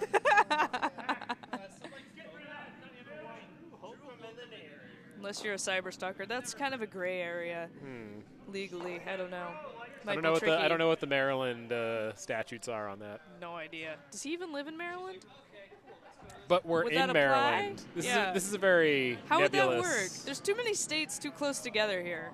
Unless you're a cyber stalker. That's kind of a gray area legally. I don't know. I don't know what the Maryland statutes are on that. No idea. Does he even live in Maryland? But we're Would in that apply? Maryland. This is a very How would that nebulous. work? There's too many states too close together here.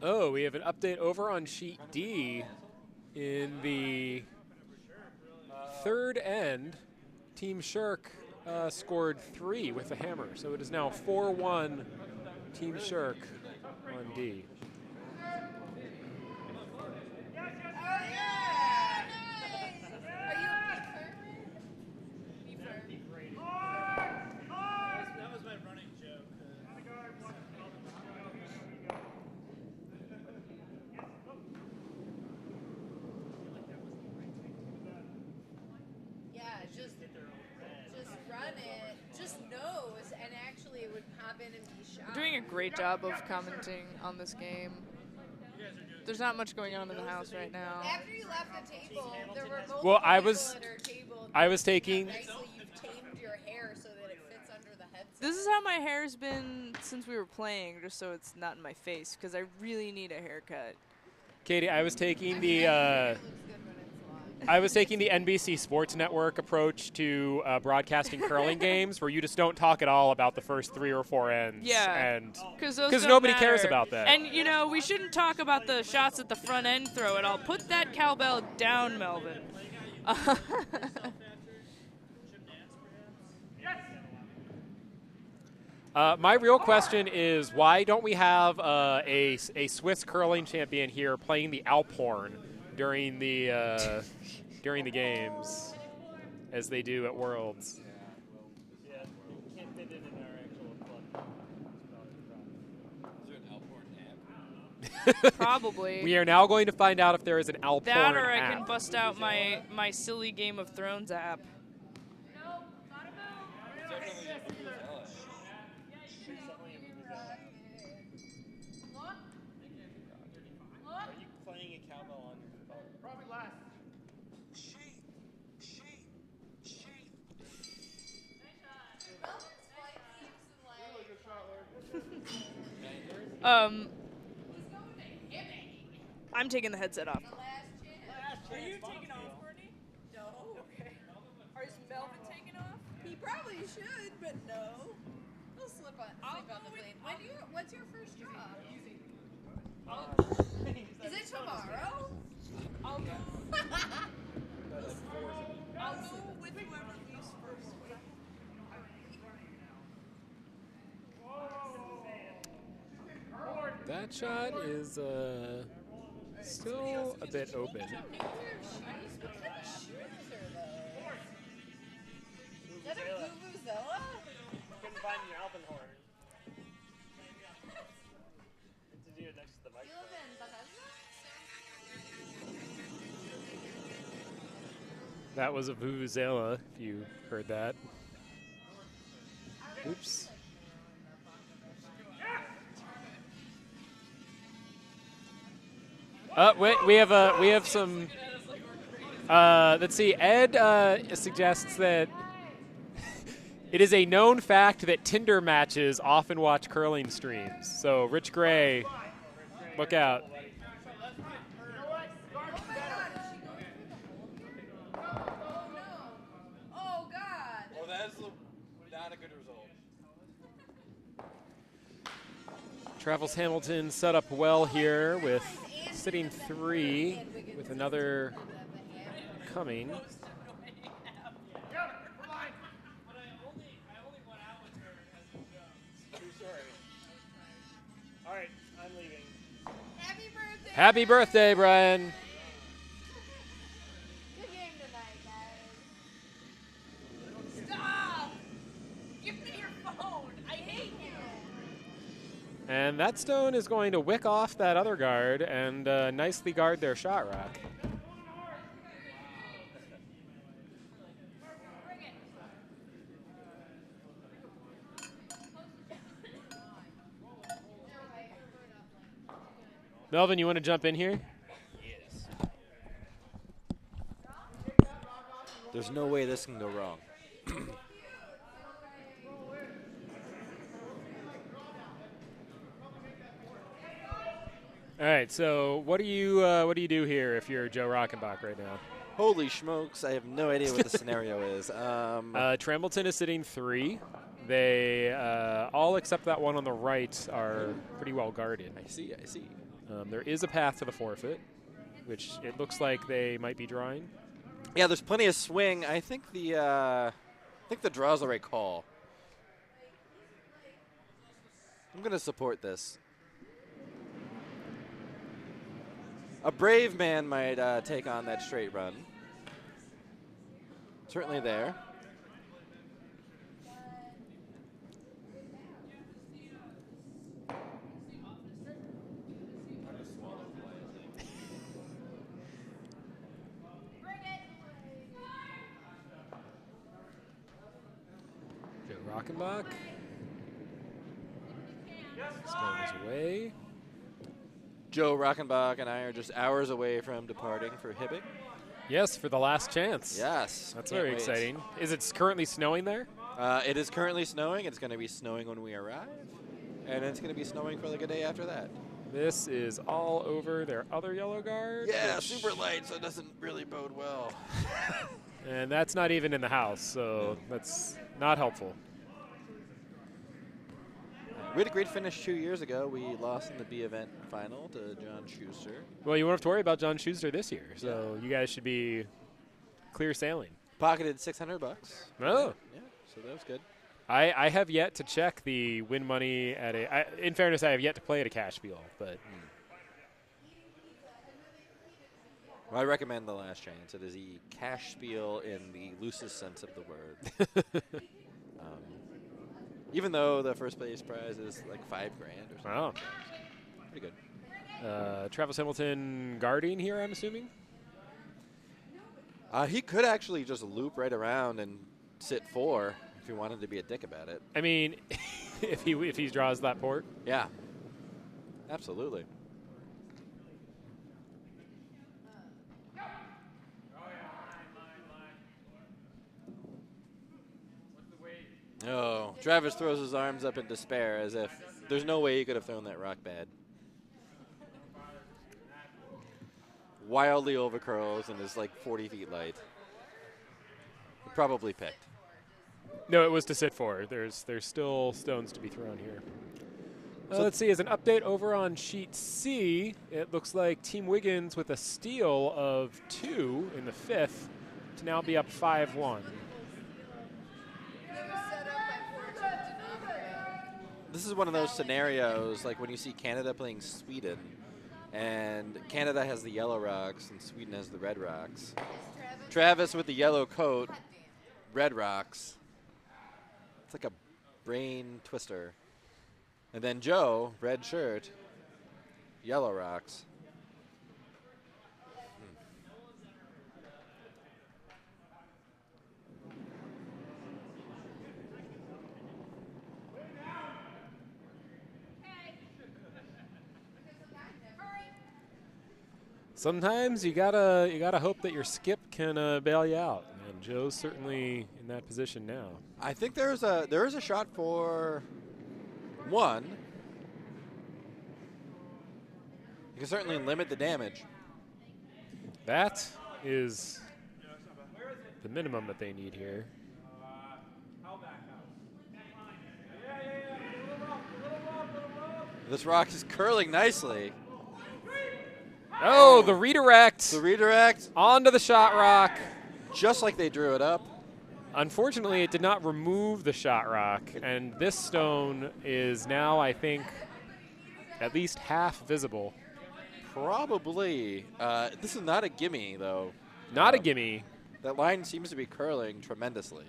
Oh, we have an update over on sheet D. In the third end, Team Shirk scored 3 with the hammer. So it is now 4-1 Team Shirk on D. That was my running joke. Yeah, just run it. Just nose, and actually it would pop in and be shot. We're doing a great job of commenting on this game. There's not much going on in the house right now. After you left the table, there were multiple Well, I people was- at our table. I was taking- Nicely, you've tamed your hair so that it fits under the headset. This is how my hair's been since we were playing, just so it's not in my face, because I really need a haircut. Katie, I was taking the It looks good when it's long. NBC Sports Network approach to broadcasting curling games, where you just don't talk at all about the first 3 or 4 ends. Yeah. And Because nobody cares about that. And, you know, we shouldn't talk about the shots at the front end throw at all. Put that cowbell down, Melvin. My real question is, why don't we have a Swiss curling champion here playing the Alphorn during the games, as they do at Worlds? Yeah, you can't fit it in our actual club. Is there an Alphorn app? Probably. We are now going to find out if there is an Alphorn That or I app. can bust out my silly Game of Thrones app. Are you playing a cowbell on your phone? Probably last. I'm taking the headset off. Are you taking off, Courtney? No. Okay. Is Melvin taking off? He probably should, but no. He'll slip on the plane. What's your first job? Is it tomorrow? I'll go. I'll go with whoever leaves first. That shot is still a bit open. What kind of shoes are those? Is that a Vuvuzela? Couldn't find your Alpenhorn. To do it next to the You microphone. live in Bethesda? That was a vuvuzela, if you heard that. Oops. Wait, we have some. Let's see. Ed suggests that it is a known fact that Tinder matches often watch curling streams. So Rich Gray, look out. Oh God! Well, that's not a good result. Travels Hamilton set up well here with sitting 3 with another coming. All right, I'm leaving. Happy birthday! Happy birthday, Brian. Good game tonight, guys. Stop! Give me your phone. I hate you. And that stone is going to wick off that other guard and nicely guard their shot rock. Melvin, you want to jump in here? Yes. There's no way this can go wrong. All right, so what do you do here if you're Joe Rockenbach right now? Holy smokes, I have no idea what the scenario is. Trembleton is sitting 3. They all except that one on the right are pretty well guarded. I see. There is a path to the forfeit, which it looks like they might be drawing. Yeah, there's plenty of swing. I think the draw's the right call. I'm going to support this. A brave man might take on that straight run. Certainly there. Joe Rockenbach. Stone is away. Joe Rockenbach and I are just hours away from departing for Hibbing. Yes, for the last chance. Yes. That's can't very wait. exciting. Is it currently snowing there? It is currently snowing. It's going to be snowing when we arrive. And it's going to be snowing for like a day after that. This is all over their other yellow guard. Yeah, which- super light, so it doesn't really bode well. And that's not even in the house, so that's not helpful. We had a great finish 2 years ago. We lost in the B event final to John Schuster. Well, you won't have to worry about John Schuster this year, so you guys should be clear sailing. Pocketed $600. Oh. Yeah, so that was good. I have yet to check the win money at in fairness, I have yet to play at a cash wheel, but Well, I recommend the last chance. It is a cash spiel in the loosest sense of the word. Even though the first place prize is like $5,000 or something. Wow. Pretty good. Travis Hamilton guarding here, I'm assuming? He could actually just loop right around and sit 4 if he wanted to be a dick about it. I mean, if he draws that port. Yeah. Absolutely. Oh, Travis throws his arms up in despair as if there's no way he could have thrown that rock bad. Wildly overcurls and is like 40 feet light. Probably picked. No, it was to sit 4. There's still stones to be thrown here. Let's see, as an update over on sheet C, it looks like Team Wiggins with a steal of 2 in the 5th to now be up 5-1. This is one of those scenarios like when you see Canada playing Sweden, and Canada has the yellow rocks and Sweden has the red rocks. Travis with the yellow coat, red rocks. It's like a brain twister. And then Joe, red shirt, yellow rocks. Sometimes you gotta hope that your skip can bail you out, and Joe's certainly in that position now. I think there is a shot for 1. You can certainly limit the damage. That is the minimum that they need here. This rock is curling nicely. Oh, the redirect. The redirect. Onto the shot rock. Just like they drew it up. Unfortunately, it did not remove the shot rock, and this stone is now, I think, at least half visible. Probably. This is not a gimme, though. Not a gimme. That line seems to be curling tremendously.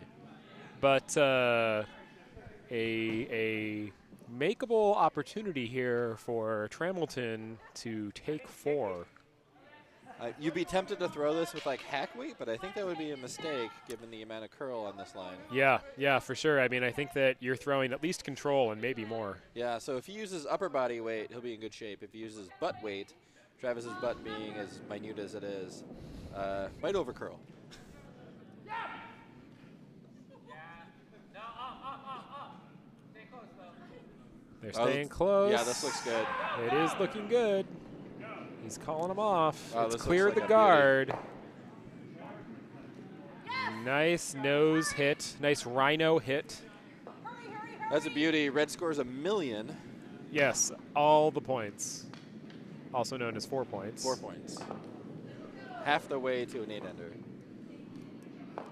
But a makeable opportunity here for Tramilton to take 4. You'd be tempted to throw this with like hack weight, but I think that would be a mistake given the amount of curl on this line. Yeah, for sure. I mean, I think that you're throwing at least control and maybe more. Yeah, so if he uses upper body weight, he'll be in good shape. If he uses butt weight, Travis's butt being as minute as it is, might over curl. They're staying close. Yeah, this looks good. It is looking good. He's calling them off. Wow, It's this cleared looks the like a guard. Nice nose hit. Nice rhino hit. That's a beauty. Red scores 1,000,000. Yes, all the points. Also known as 4 points. 4 points. Half the way to an 8-ender.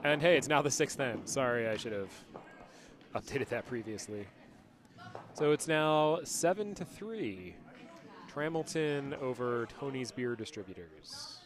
And hey, it's now the 6th end. Sorry, I should have updated that previously. So it's now 7-3. Tramilton over Tony's Beer Distributors.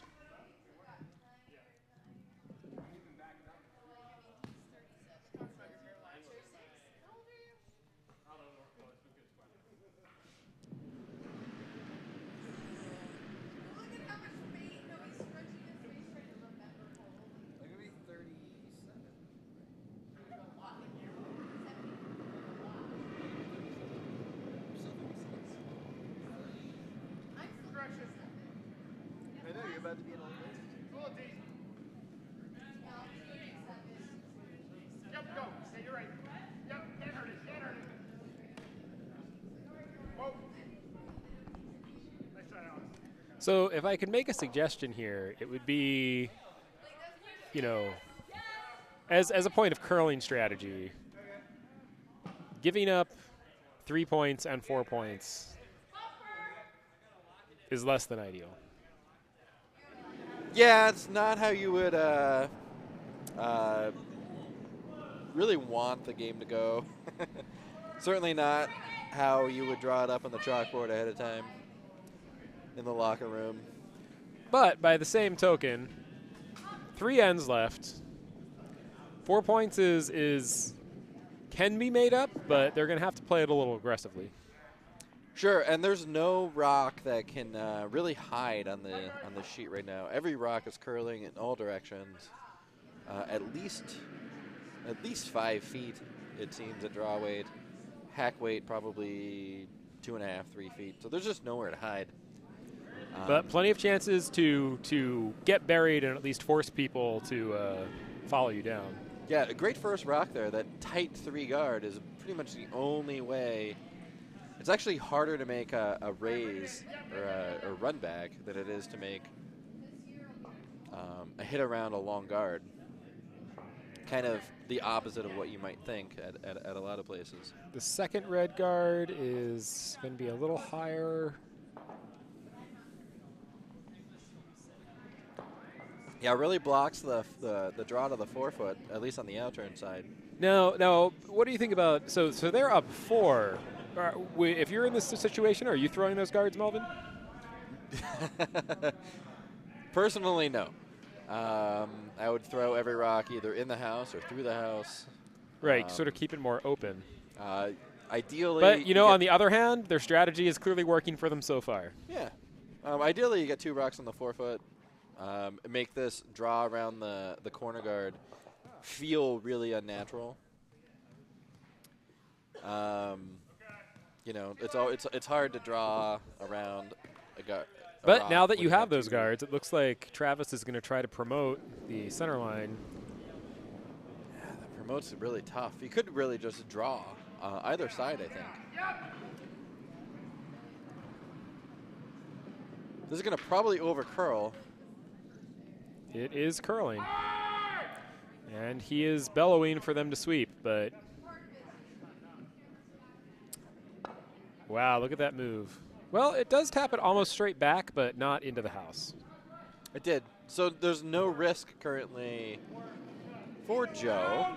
So if I could make a suggestion here, it would be, you know, as a point of curling strategy, giving up 3 points and 4 points is less than ideal. Yeah, it's not how you would really want the game to go. Certainly not how you would draw it up on the chalkboard ahead of time in the locker room. But by the same token, 3 ends left. 4 points can be made up, but they're going to have to play it a little aggressively. Sure, and there's no rock that can really hide on the sheet right now. Every rock is curling in all directions. At least 5 feet, it seems, at draw weight. Hack weight probably 2.5, 3 feet. So there's just nowhere to hide. But plenty of chances to get buried and at least force people to follow you down. Yeah, a great first rock there. That tight 3 guard is pretty much the only way. It's actually harder to make a raise or a run back than it is to make a hit around a long guard. kind of the opposite of what you might think at a lot of places. The second red guard is going to be a little higher. Yeah, it really blocks the draw to the forefoot, at least on the out-turn side. No. What do you think about? So they're up 4. If you're in this situation, are you throwing those guards, Melvin? Personally, no. I would throw every rock either in the house or through the house. Right, sort of keep it more open. Ideally, but you know, on the other hand, their strategy is clearly working for them so far. Yeah. Ideally, you get 2 rocks on the forefoot. Make this draw around the corner guard feel really unnatural. You know, it's hard to draw around a guard. But now that you have those guards, it looks like Travis is going to try to promote the center line. Yeah, that promotes it really tough. You could really just draw either side, I think. This is going to probably over curl. It is curling. And he is bellowing for them to sweep, but wow, look at that move. Well, it does tap it almost straight back, but not into the house. It did. So there's no risk currently for Joe.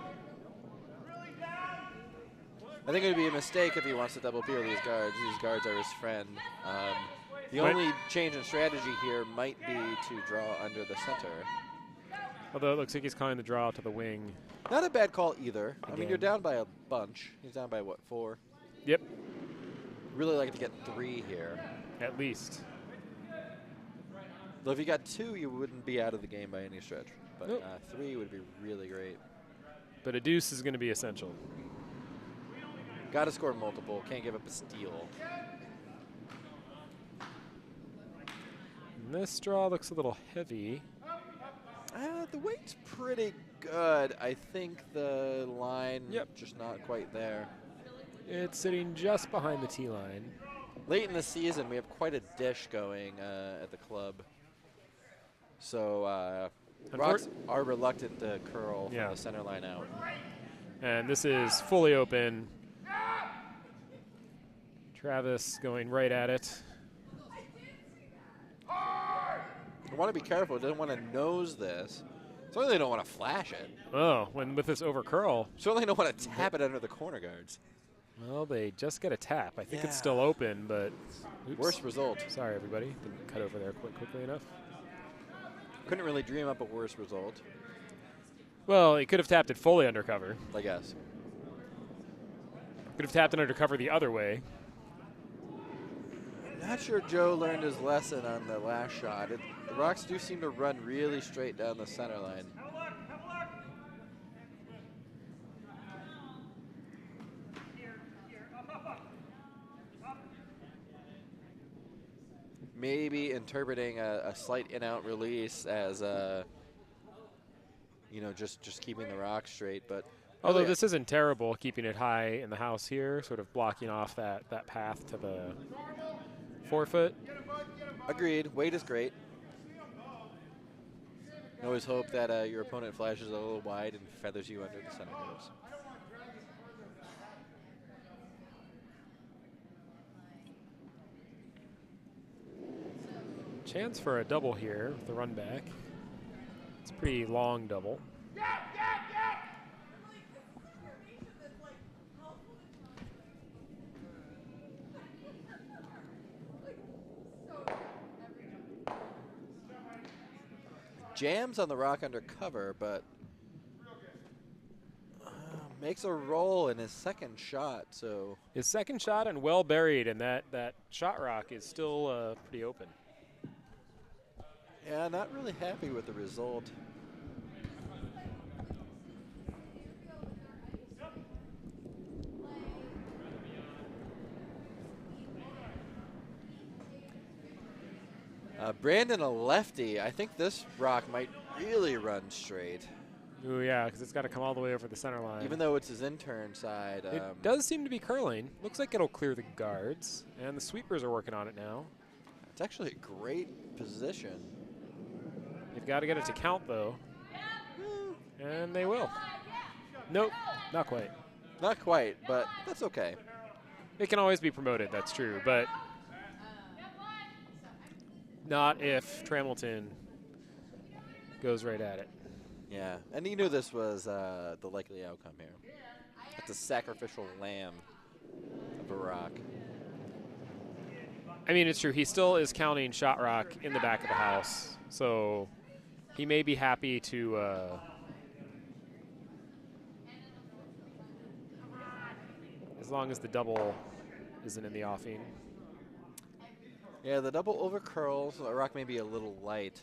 I think it would be a mistake if he wants to double peer these guards. These guards are his friend. The only change in strategy here might be to draw under the center. Although it looks like he's calling the draw to the wing. Not a bad call either. Again. I mean, you're down by a bunch. He's down by, what, 4? Yep. Really like to get 3 here. At least. Though if you got 2, you wouldn't be out of the game by any stretch. But Nope. 3 would be really great. But a deuce is going to be essential. Got to score multiple. Can't give up a steal. And this draw looks a little heavy. The weight's pretty good. I think the line just not quite there. It's sitting just behind the tee line. Late in the season, we have quite a dish going at the club. So rocks are reluctant to curl from the center line out. And this is fully open. Travis going right at it. I want to be careful. Doesn't want to nose this. Certainly don't want to flash it. Oh, when with this over curl. Certainly don't want to tap it under the corner guards. Well, they just get a tap. I think it's still open, but oops. Worst result. Sorry, everybody. Didn't cut over there quickly enough. Couldn't really dream up a worse result. Well, he could have tapped it fully undercover. I guess. Could have tapped it undercover the other way. Not sure Joe learned his lesson on the last shot. The rocks do seem to run really straight down the center line. Maybe interpreting a slight in-out release as you know, just keeping the rock straight. But although this isn't terrible, keeping it high in the house here, sort of blocking off that path to the forefoot. Agreed. Weight is great. You always hope that your opponent flashes a little wide and feathers you under the center nose. Chance for a double here with the run back. It's a pretty long double. Jams on the rock under cover, but makes a roll in his second shot. So his second shot and well buried, and that shot rock is still pretty open. Yeah, not really happy with the result. Brandon, a lefty. I think this rock might really run straight. Ooh, yeah, because it's got to come all the way over the center line. Even though it's his intern side. It does seem to be curling. Looks like it'll clear the guards, and the sweepers are working on it now. It's actually a great position. They've got to get it to count, though. And they will. Nope, not quite. Not quite, but that's okay. It can always be promoted, that's true, but not if Tramilton goes right at it. Yeah, and you knew this was the likely outcome here. That's a sacrificial lamb of a rock. I mean, it's true. He still is counting Shot Rock in the back of the house, so he may be happy to as long as the double isn't in the offing. Yeah, the double over curls. The rock may be a little light.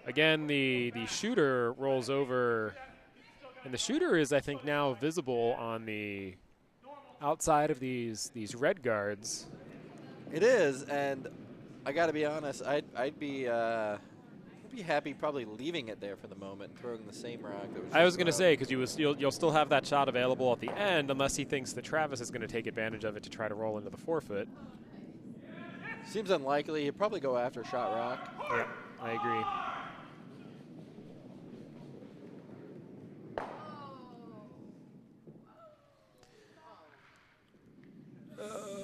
Again, the shooter rolls over, and the shooter is, I think, now visible on the outside of these red guards. It is, and I got to be honest. I'd be happy probably leaving it there for the moment and throwing the same rock. That was I was going to say, because you'll still have that shot available at the end, unless he thinks that Travis is going to take advantage of it to try to roll into the forefoot. Seems unlikely. He'd probably go after Shot Rock. Yeah, I agree.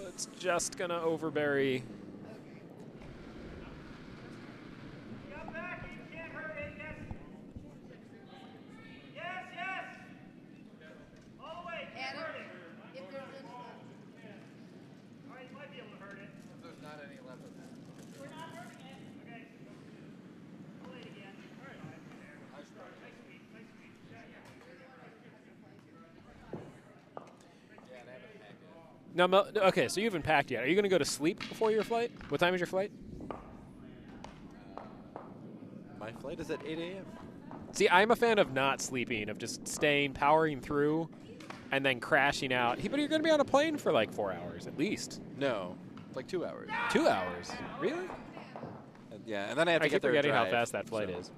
It's just going to overbury. Got back, you can't hurt it, yes. Yes, yes. All the way, can't Adam, hurt it. if there's any All right, you might be able to hurt it. There's not any left of that. We're not hurting it. Okay. Pull it again. All right. Nice sweep, nice sweep. Yeah, yeah. Yeah, they haven't packed it. Now, okay, so you haven't packed yet. Are you going to go to sleep before your flight? What time is your flight? My flight is at 8 a.m. See, I'm a fan of not sleeping, of just staying, powering through, and then crashing out. But you're going to be on a plane for like 4 hours at least. No, it's like 2 hours. 2 hours? Really? Yeah, and then I have to I get keep there and forgetting how drive, fast that flight so. is.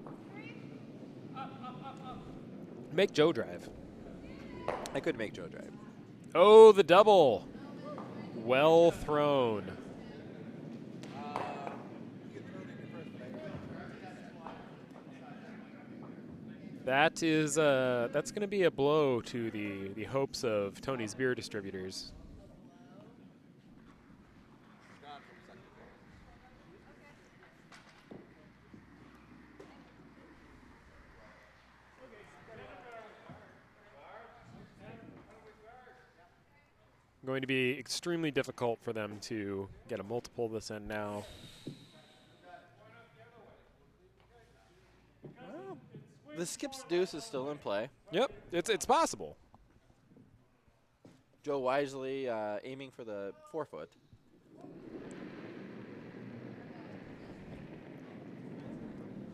Make Joe drive. I could make Joe drive. Oh, the double. Well thrown. That is that's going to be a blow to the hopes of Tony's beer distributors. Going to be extremely difficult for them to get a multiple this end now. Well, the skip's deuce is still in play. Yep, it's possible. Joe wisely aiming for the forefoot.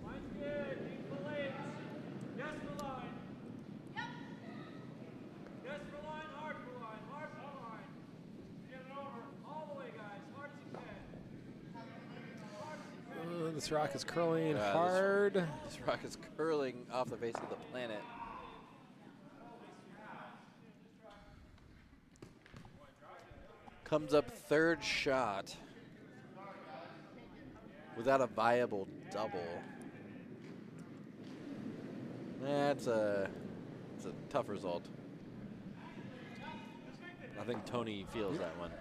Line's good. Use the legs. Yes for line. Yep. Yes for line, hard for line, hard for line. Get it over. All the way, guys. Hard as you can. This rock is curling this- hard. This rock is curling off the face of the planet. Comes up third shot without a viable double. That's it's a tough result. I think Tony feels that one.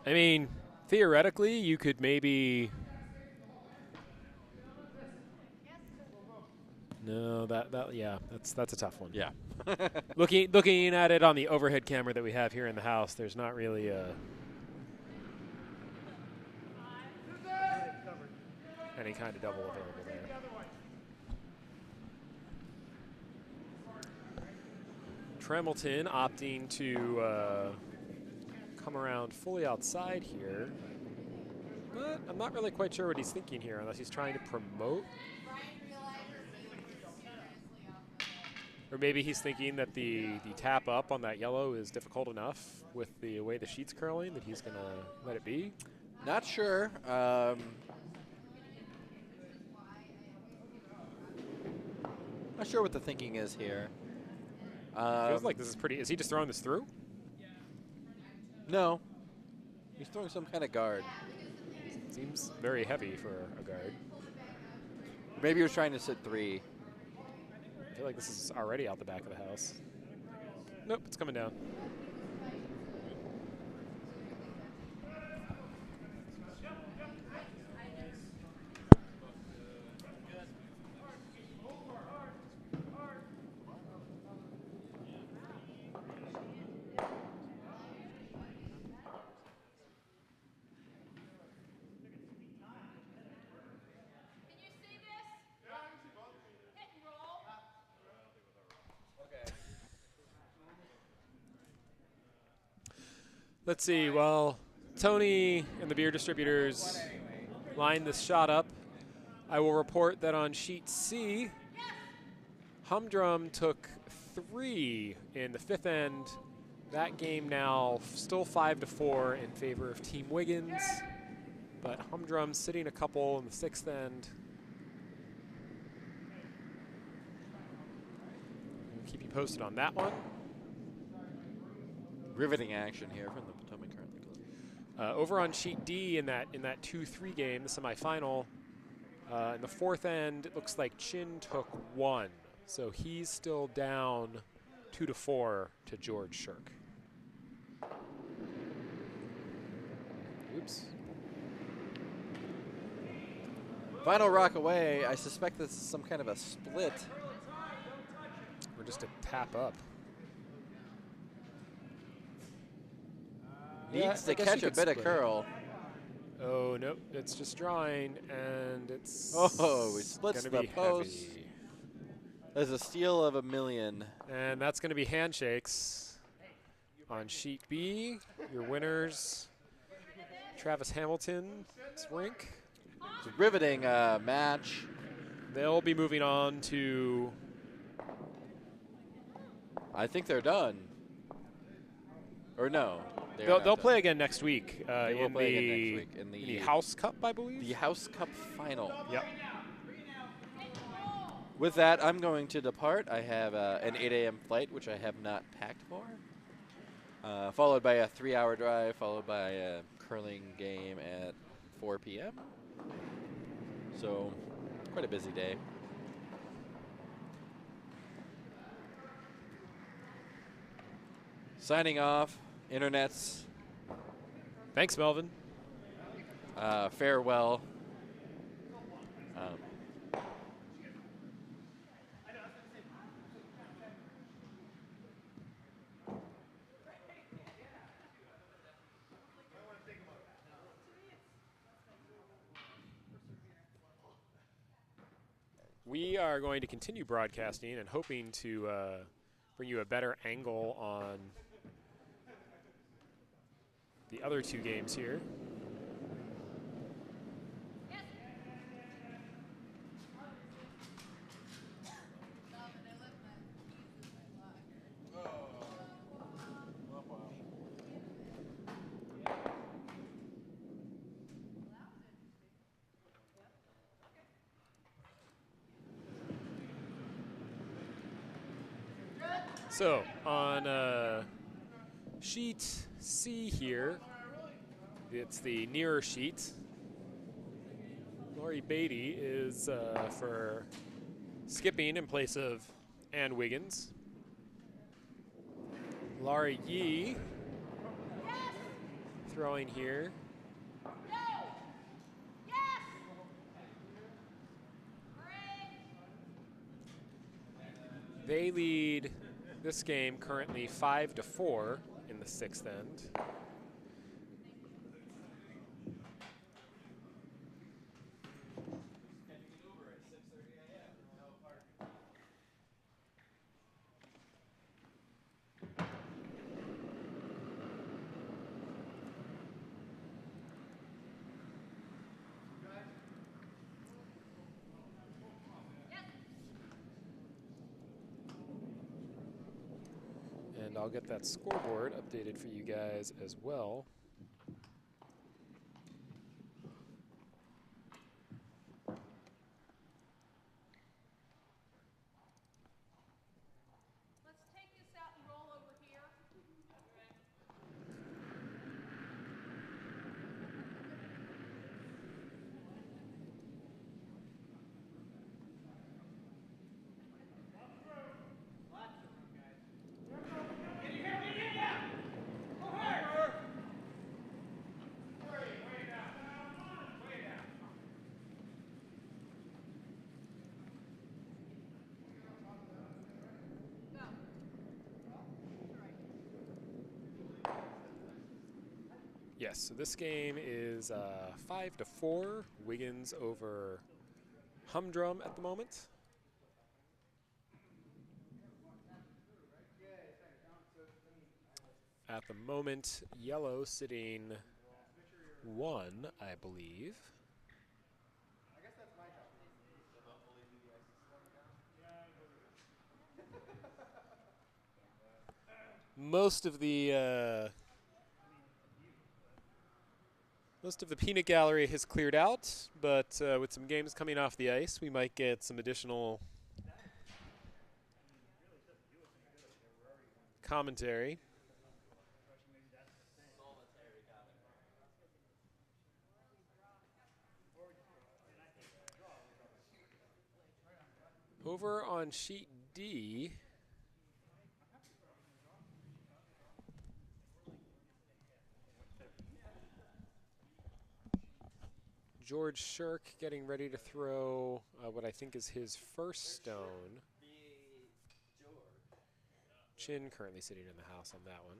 I mean, theoretically, you could maybe. No, that's a tough one. Yeah. Looking at it on the overhead camera that we have here in the house, there's not really any kind of double available there. Tremilton opting to come around fully outside here, but I'm not really quite sure what he's thinking here, unless he's trying to promote. Or maybe he's thinking that the tap up on that yellow is difficult enough with the way the sheet's curling that he's going to let it be. Not sure. Not sure what the thinking is here. Feels like this is pretty. Is he just throwing this through? No. He's throwing some kind of guard. Seems very heavy for a guard. Maybe he was trying to sit 3. feel like this is already out the back of the house. Nope, it's coming down. Can you see this? Hit and roll. Let's see. Well, Tony and the beer distributors line this shot up. I will report that on sheet C, Humdrum took 3 in the 5th end. That game now still 5-4 in favor of Team Wiggins, but Humdrum sitting a couple in the 6th end. We'll keep you posted on that one. Riveting action here from the Potomac Currently Club. Over on sheet D in that 2-3 game, the semifinal, in the 4th end, it looks like Chin took 1, so he's still down 2-4 to George Shirk. Oops. Final rock away. I suspect this is some kind of a split. Or just a tap up. Needs I to guess catch you a could bit of split it. curl. Oh, nope, it's just drawing, and it's Oh, he splits gonna the be post. heavy. There's a steal of $1 million. And that's going to be handshakes. On sheet B, your winners, Travis Hamilton's rink. It's a riveting match. They'll be moving on to, I think they're done. Or no. they are they'll not play done. again next week They will in play the again next week in in the House Cup, I believe. the House Cup final. Yep. With that, I'm going to depart. I have an 8 a.m. flight, which I have not packed for. Followed by a 3-hour drive, followed by a curling game at 4 p.m. So, quite a busy day. Signing off, internets. Thanks, Melvin. Farewell. We are going to continue broadcasting and hoping to bring you a better angle on the other 2 games here. So on sheet C here, it's the nearer sheet. Laurie Beatty is for skipping in place of Ann Wiggins. Laurie Yee throwing here. They lead this game currently 5-4 in the 6th end. And I'll get that scoreboard updated for you guys as well. Let's take this out and roll over here. Yes, so this game is 5-4. Wiggins over Humdrum at the moment. At the moment, yellow sitting 1, I believe. Most of the peanut gallery has cleared out, but with some games coming off the ice, we might get some additional commentary. Over on sheet D, George Shirk getting ready to throw what I think is his first stone. Chin currently sitting in the house on that one.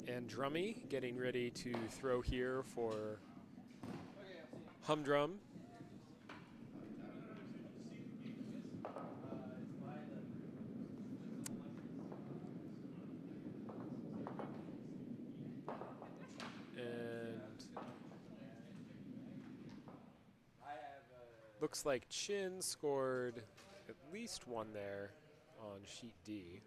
And Drummy getting ready to throw here for Humdrum. And looks like Chin scored at least one there on sheet D.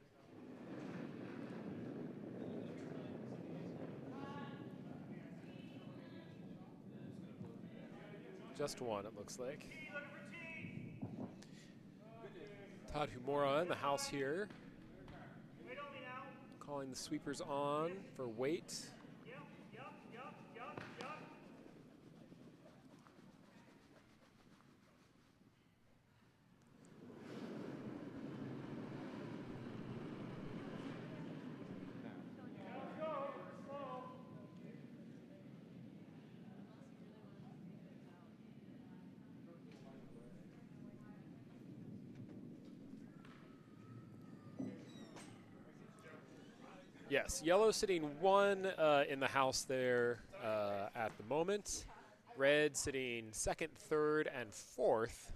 Just one, it looks like. Todd Humora in the house here. Calling the sweepers on for weight. Yes, yellow sitting 1 in the house there at the moment. Red sitting 2nd, 3rd, and 4th.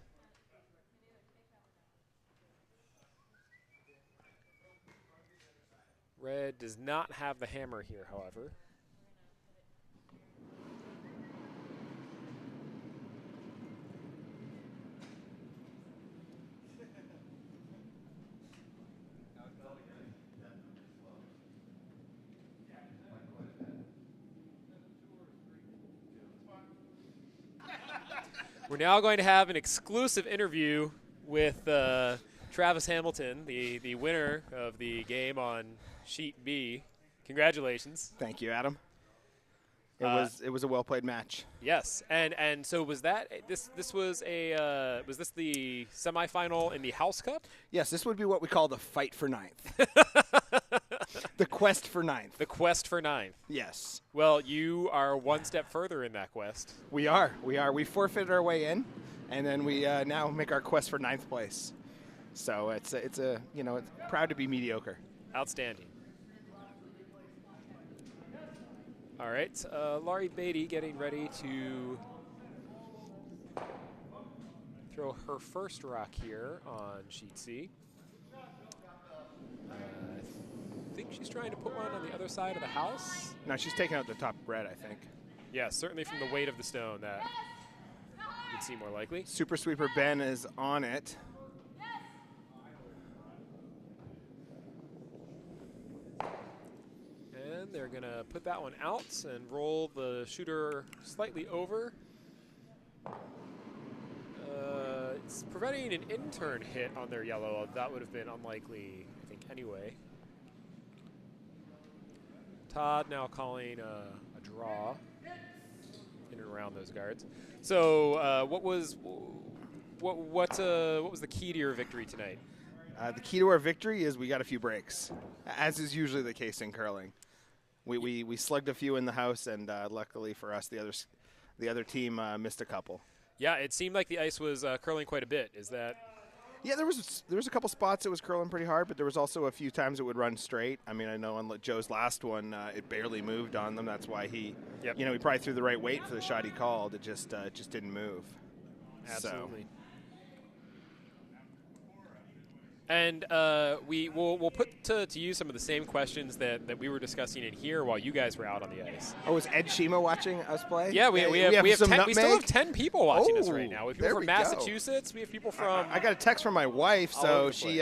Red does not have the hammer here, however. We're now going to have an exclusive interview with Travis Hamilton, the winner of the game on sheet B. Congratulations. Thank you, Adam. It was a well played match. Yes, and so was that this was the semifinal in the House Cup? Yes, this would be what we call the fight for ninth. The quest for ninth. The quest for ninth. Yes. Well, you are one step further in that quest. We are. We forfeited our way in, and then we now make our quest for ninth place. So it's proud to be mediocre. Outstanding. All right, Laurie Beatty getting ready to throw her first rock here on sheet C. I think she's trying to put one on the other side of the house. No, she's taking out the top red, I think. Yeah, certainly from the weight of the stone, that would seem more likely. Super Sweeper Ben is on it. And they're going to put that one out and roll the shooter slightly over. It's preventing an in-turn hit on their yellow. That would have been unlikely, I think, anyway. Todd now calling a draw in and around those guards. So what was the key to your victory tonight? The key to our victory is we got a few breaks, as is usually the case in curling. We slugged a few in the house, and luckily for us, the other team missed a couple. Yeah, it seemed like the ice was curling quite a bit. Is that? Yeah, there was a couple spots it was curling pretty hard, but there was also a few times it would run straight. I mean, I know on Joe's last one, it barely moved on them. That's why he probably threw the right weight for the shot he called. It just didn't move. Absolutely. So. And we'll put to use some of the same questions that we were discussing in here while you guys were out on the ice. Oh, is Ed Shima watching us play? Yeah, we still have 10 people watching us right now. We have people from Massachusetts. We have people from. I got a text from my wife, so she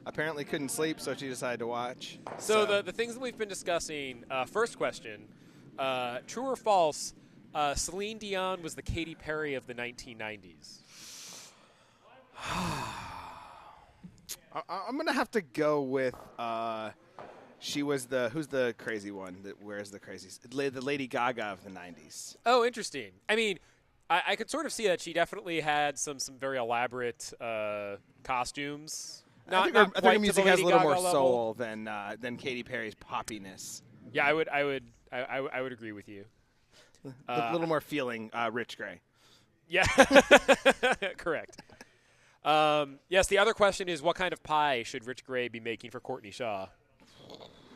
apparently couldn't sleep, so she decided to watch. So the things that we've been discussing. First question: true or false? Celine Dion was the Katy Perry of the 1990s. I'm going to have to go with she was who's the crazy one that wears the crazies? The Lady Gaga of the 90s. Oh, interesting. I mean, I could sort of see that she definitely had some very elaborate costumes. I think her music has a little more soul than Katy Perry's poppiness. Yeah, I would agree with you. A little more feeling, Rich Gray. Yeah, correct. Yes, the other question is what kind of pie should Rich Gray be making for Courtney Shaw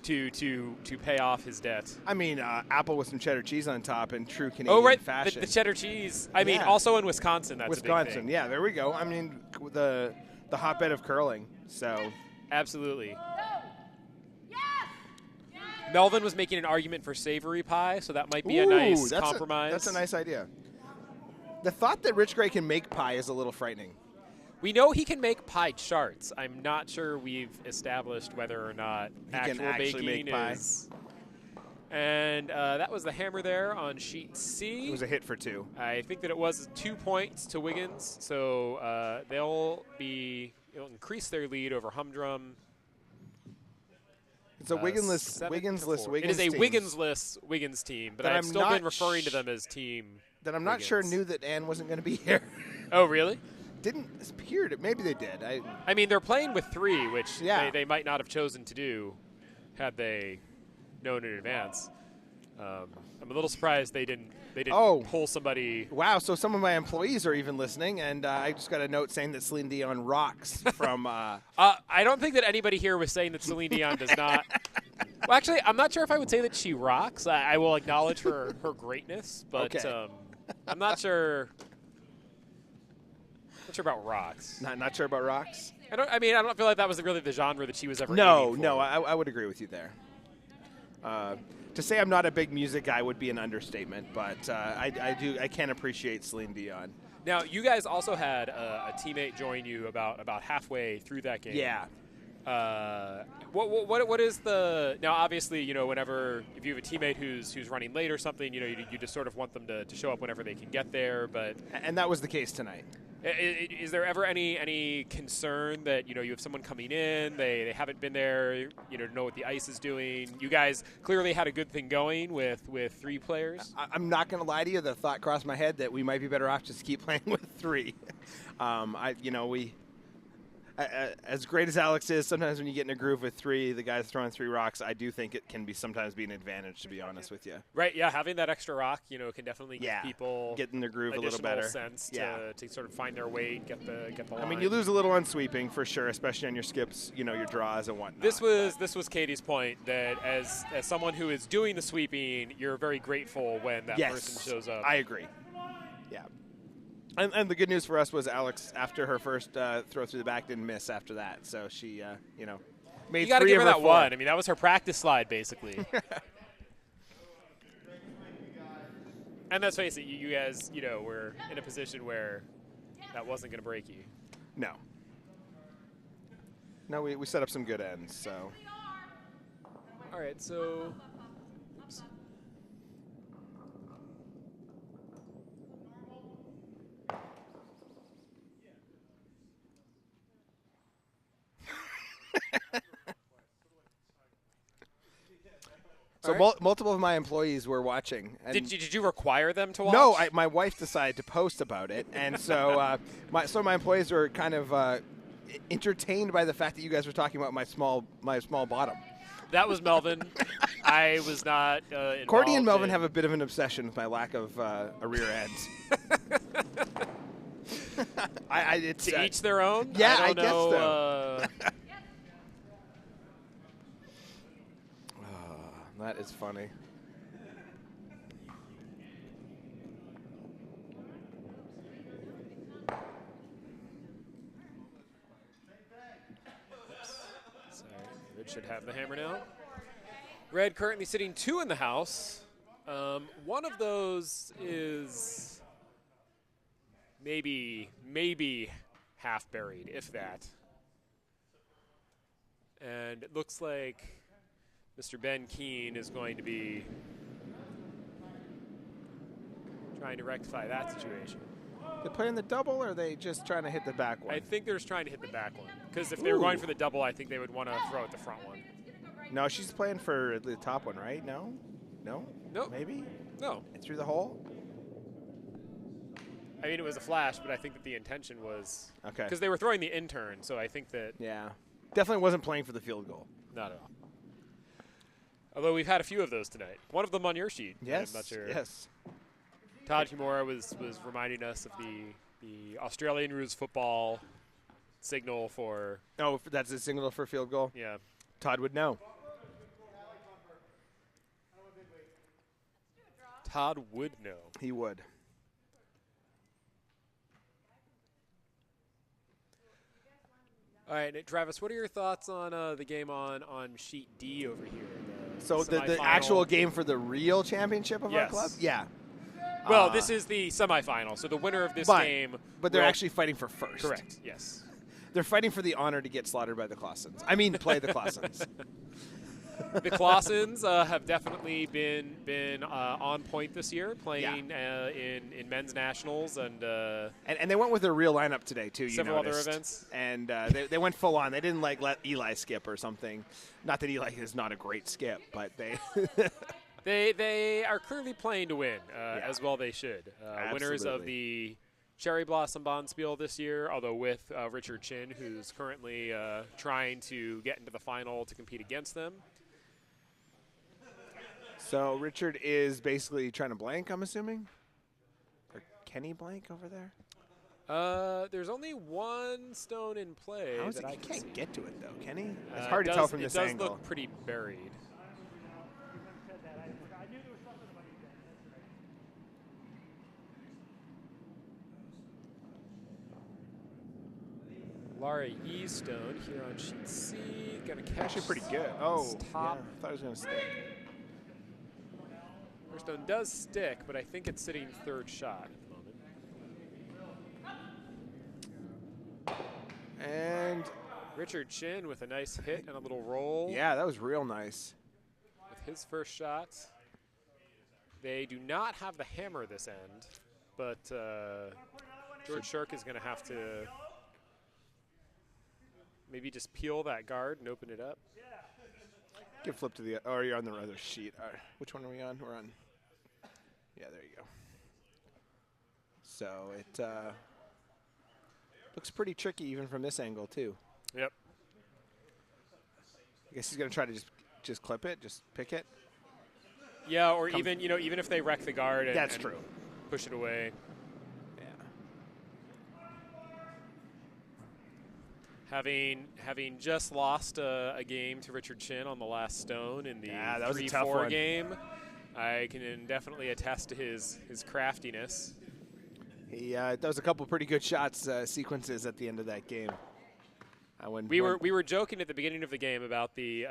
to pay off his debt? I mean, apple with some cheddar cheese on top in true Canadian fashion. The cheddar cheese. I mean, also in Wisconsin, that's Wisconsin, a big thing. Yeah, there we go. I mean, the hotbed of curling. So absolutely. Melvin was making an argument for savory pie, so that might be a nice compromise. That's a nice idea. The thought that Rich Gray can make pie is a little frightening. We know he can make pie charts. I'm not sure we've established whether or not he can baking make pie. is. And that was the hammer there on sheet C. It was a hit for 2. I think that it was 2 points to Wiggins, so it'll increase their lead over Humdrum. It's a Wigginsless Wiggins It is a team. Wigginsless Wiggins team, but I've still been referring to them as team. That I'm not sure knew that Ann wasn't going to be here. Oh, really? Didn't appear to. Maybe they did. I mean, they're playing with 3, which they might not have chosen to do had they known in advance. I'm a little surprised they didn't pull somebody. Wow, so some of my employees are even listening, and I just got a note saying that Celine Dion rocks from. I don't think that anybody here was saying that Celine Dion does not. Well, actually, I'm not sure if I would say that she rocks. I will acknowledge her greatness, but I'm not sure. Not sure about rocks. Not sure about rocks. I don't feel like that was really the genre that she was ever. No, I would agree with you there. To say I'm not a big music guy would be an understatement, but I can appreciate Celine Dion. Now, you guys also had a teammate join you about halfway through that game. Yeah. What is the now? Obviously, whenever if you have a teammate who's running late or something, you just sort of want them to show up whenever they can get there. And that was the case tonight. Is there ever any concern that you have someone coming in, they haven't been there, to know what the ice is doing? You guys clearly had a good thing going with 3 players. I'm not going to lie to you. The thought crossed my head that we might be better off just keep playing with 3. As great as Alex is, sometimes when you get in a groove with 3, the guys throwing 3 rocks, I do think it can sometimes be an advantage, to be honest with you. Right, yeah, having that extra rock, can definitely give people get in their groove a little better. Sense to sort of find their weight, get the line. I mean, you lose a little on sweeping for sure, especially on your skips, your draws and whatnot. This was Katie's point that as someone who is doing the sweeping, you're very grateful when that person shows up. I agree. Yeah. And the good news for us was Alex, after her first throw through the back, didn't miss after that. So she, made 3 of her 4. You got to give her that one. I mean, that was her practice slide, basically. And let's face it, you guys, were in a position where that wasn't going to break you. No. No, we set up some good ends, so. All right, so. Oops. So multiple of my employees were watching. And did you require them to watch? No, my wife decided to post about it, and so my employees were kind of entertained by the fact that you guys were talking about my small bottom. That was Melvin. I was not involved. Courtney and Melvin have a bit of an obsession with my lack of a rear end. It's, to each their own? Yeah, I don't guess know, so. That is funny. Sorry, Red should have the hammer now. Red currently sitting 2 in the house. One of those is maybe half buried, if that. And it looks like Mr. Ben Keene is going to be trying to rectify that situation. They play in the double, or are they just trying to hit the back one? I think they're just trying to hit the back one. Because if they were going for the double, I think they would want to throw at the front one. No, she's playing for the top one, right? No? No? Nope. Maybe? No. Through the hole? I mean, it was a flash, but I think that the intention was... Okay. Because they were throwing the intern, so I think that... Yeah. Definitely wasn't playing for the field goal. Not at all. Although we've had a few of those tonight. One of them on your sheet. Yes, I'm not sure. yes. Todd Humora was reminding us of the Australian rules football signal for... Oh, that's a signal for field goal? Yeah. Todd would know. Todd would know. He would. All right, Travis, what are your thoughts on the game on sheet D over here? So the actual game for the real championship of our club? Yeah. Well, this is the semifinal, so the winner of this game. But they're actually fighting for first. Correct, yes. They're fighting for the honor to get slaughtered by the Clausens. I mean, play the Clausens. The Clausens have definitely been on point this year, playing in men's nationals and they went with their real lineup today too. Several other events, and they went full on. They didn't let Eli skip or something. Not that Eli is not a great skip, but they they are clearly playing to win, as well they should. Winners of the Cherry Blossom Bonspiel this year, although with Richard Chin, who's currently trying to get into the final to compete against them. So Richard is basically trying to blank, I'm assuming? Or can he blank over there? There's only one stone in play. He can't get to it, though, can he? It's hard to tell from this angle. It does look pretty buried. Laura Yeastone here on sheet C. Gonna catch. Actually pretty good. Oh, top. Yeah, I thought it was going to stick. Her stone does stick, but I think it's sitting third shot at the moment. And Richard Chin with a nice hit and a little roll. Yeah, that was real nice. With his first shot. They do not have the hammer this end, but George Shirk is going to have to maybe just peel that guard and open it up. Get flip to the, or you're on the other sheet. Which one are we on? We're on. Yeah, there you go. So it looks pretty tricky even from this angle too. Yep. I guess he's going to try to just clip it, just pick it. Yeah, or even if they wreck the guard and, That's and true. push it away. Having just lost a game to Richard Chin on the last stone in the 3-4 game, I can definitely attest to his craftiness. He that was a couple pretty good shots sequences at the end of that game. We were joking at the beginning of the game about the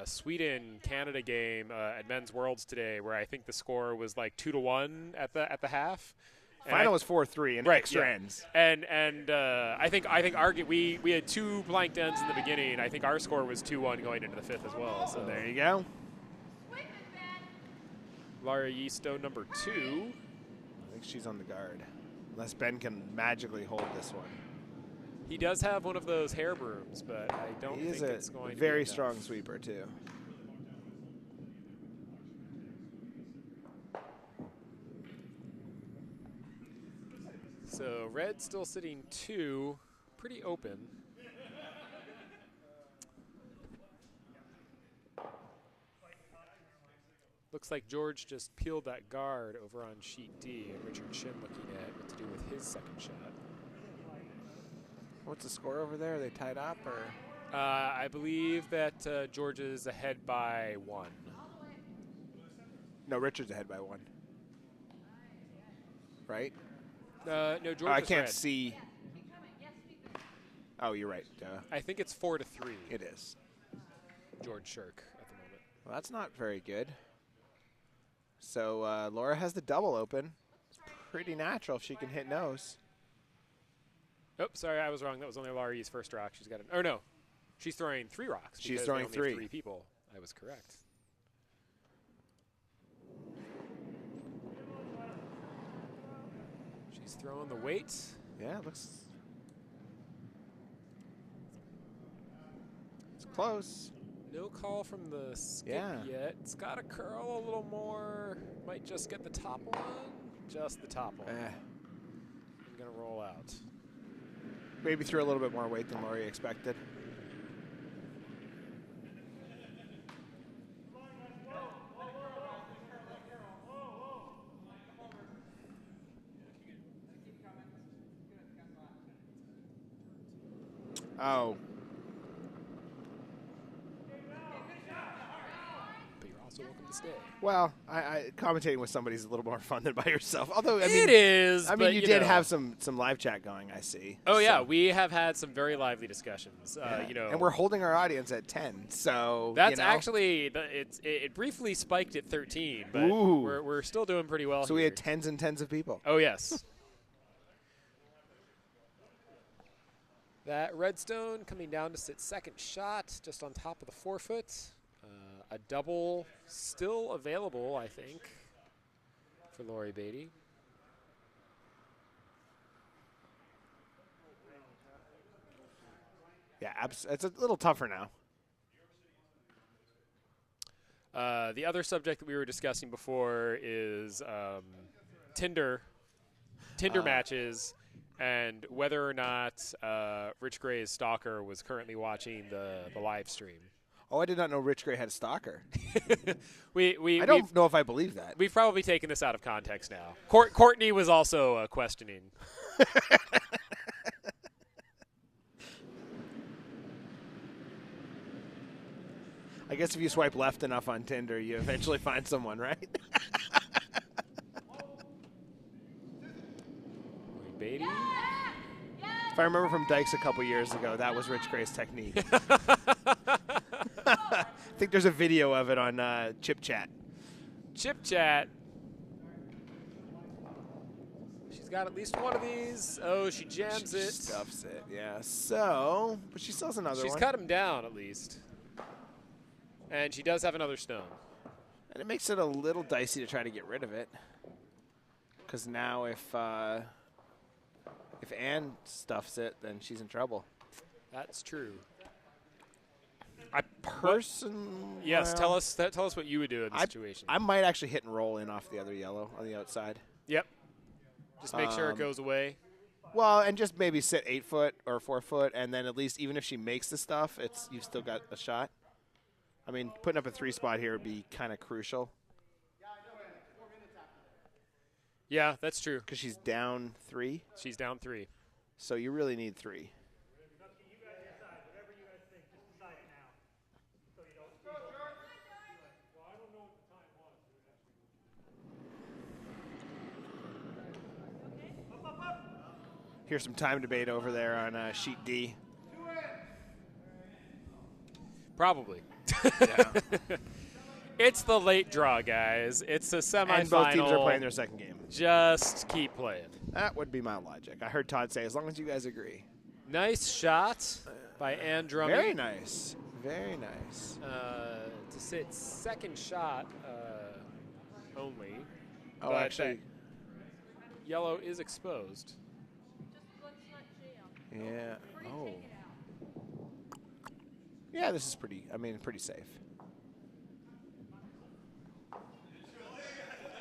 Sweden-Canada game at Men's Worlds today, where I think the score was like 2-1 at the half. Final was 4-3 and extra ends. And I think we had 2 blanked ends in the beginning. I think our score was 2-1 going into the 5th as well. So there you go. Lara Yeastone number 2. I think she's on the guard, unless Ben can magically hold this one. He does have one of those hair brooms, but I don't think it's going to be very enough. strong sweeper too. So red still sitting 2, pretty open. Looks like George just peeled that guard over on sheet D, and Richard Shin looking at what to do with his second shot. What's the score over there? Are they tied up or? I believe that George is ahead by 1. No, Richard's ahead by 1. Right? No, George. I is can't red. see. Oh, you're right. I think it's 4-3. It is. George Shirk at the moment. Well, that's not very good. So Laura has the double open. It's pretty natural if she can hit nose. Oh, sorry, I was wrong. That was only Laurie's first rock. She's got an. Oh no, she's throwing 3 rocks. She's because throwing they only have 3. 3 people. I was correct. She's throwing the weight. Yeah, it looks. It's close. No call from the skip Yeah. yet. It's got to curl a little more. Might just get the top one. Just the top one. I'm going to roll out. Maybe threw a little bit more weight than Laurie expected. Oh. But you're also welcome to stay. Well, I commentating with somebody is a little more fun than by yourself. Although I mean, It is, I mean, but, you you did know. have some live chat going. I see. Oh yeah, So, we have had some very lively discussions. yeah. You know, and we're holding our audience at 10. So that's you know. actually it briefly spiked at 13, but Ooh. we're still doing pretty well. So we here. had tens and tens of people. Oh yes. That Redstone coming down to sit second shot, just on top of the 4-foot. A double still available, I think, for Laurie Beatty. Yeah, it's a little tougher now. The other subject that we were discussing before is Tinder matches, and whether or not Rich Gray's stalker was currently watching the live stream. Oh, I did not know Rich Gray had a stalker. I I don't know if I believe that. We've probably taken this out of context now. Courtney was also questioning. I guess if you swipe left enough on Tinder, you eventually find someone, right? Beatty. If I remember from Dykes a couple years ago, that was Rich Gray's technique. I think there's a video of it on Chip Chat. Chip Chat. She's got at least one of these. Oh, she jams it. Stuffs it, yeah. So, but she still has another She's one. cut him down at least. And she does have another stone. And it makes it a little dicey to try to get rid of it. Because now if Ann stuffs it, then she's in trouble. That's true. well, Yes, tell us what you would do in this situation. I might actually hit and roll in off the other yellow on the outside. Yep. Just make sure it goes away. Well, and just maybe sit 8 foot or 4 foot, and then at least even if she makes the stuff, you've still got a shot. I mean, putting up a 3 spot here would be kind of crucial. Yeah, that's true. Because she's down 3. She's down 3. So you really need 3. Here's some time debate over there on sheet D. Probably. It's the late draw, guys. It's a semifinal. And both teams are playing their second game. Just keep playing. That would be my logic. I heard Todd say, as long as you guys agree. Nice shot by Ann Drummond. Very nice. Very nice. To sit second shot only. Oh, but actually. Yellow is exposed. Yeah. Oh. Yeah, this is pretty safe.